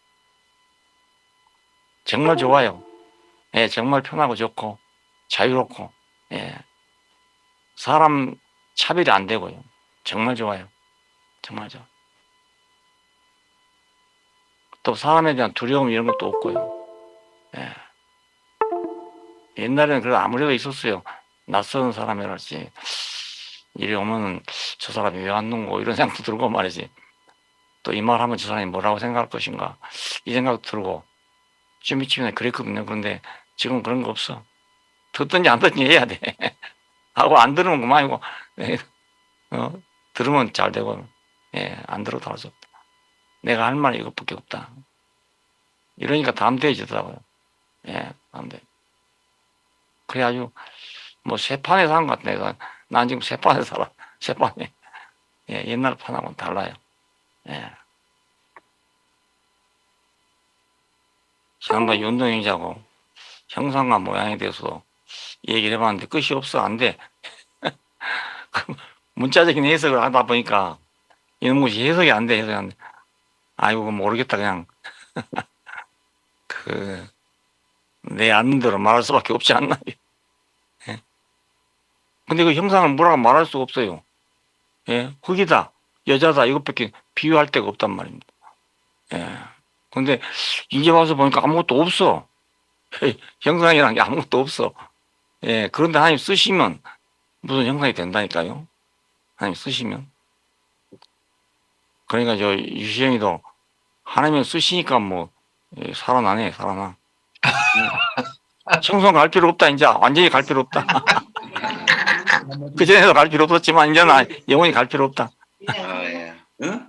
정말 좋아요. 예, 정말 편하고 좋고, 자유롭고, 예. 사람 차별이 안 되고요. 정말 좋아요. 정말 좋아. 또 사람에 대한 두려움 이런 것도 없고요. 예. 옛날에는 그래도 아무래도 있었어요. 낯선 사람이랄지, 이리 오면은 저 사람이 왜 왔는고 이런 생각도 들고 말이지. 또 이 말 하면 저 사람이 뭐라고 생각할 것인가 이 생각도 들고 좀 미치면 그랬거든요. 그런데 지금 그런 거 없어. 듣든지 안 듣든지 해야 돼. 하고 안 들으면 그만이고, 예. 들으면 잘 되고, 예, 안 들어도 할 수 없다. 내가 할 말이 이것밖에 없다. 이러니까 담대해지더라고요. 예, 담대. 그래 아주 뭐 새 판에 사는 것 같아. 내가 난 지금 새 판에 살아. 새 판에. 예, 옛날 판하고는 달라요. 예. 지난번 운동행자고 형상과 모양에 대해서 얘기를 해봤는데 끝이 없어. 안 돼. 문자적인 해석을 하다 보니까 이런 것이 해석이 안 돼. 해석이 안 돼. 아이고 모르겠다 그냥 내 아는 대로 말할 수밖에 없지 않나. 예. 근데 그 형상을 뭐라고 말할 수가 없어요. 예. 흙이다, 여자다 이것밖에 비유할 데가 없단 말입니다. 예. 근데 이제 와서 보니까 아무것도 없어. 형상이라는 게 아무것도 없어. 예. 그런데 하나님 쓰시면 무슨 형상이 된다니까요. 하나님 쓰시면. 그러니까 저 유시영이도 하나님이 쓰시니까 뭐 살아나네, 살아나. 청소년 갈 필요 없다, 이제 완전히 갈 필요 없다. 그전에도 갈 필요 없었지만 이제는 영원히 갈 필요 없다. 아, 예. 응?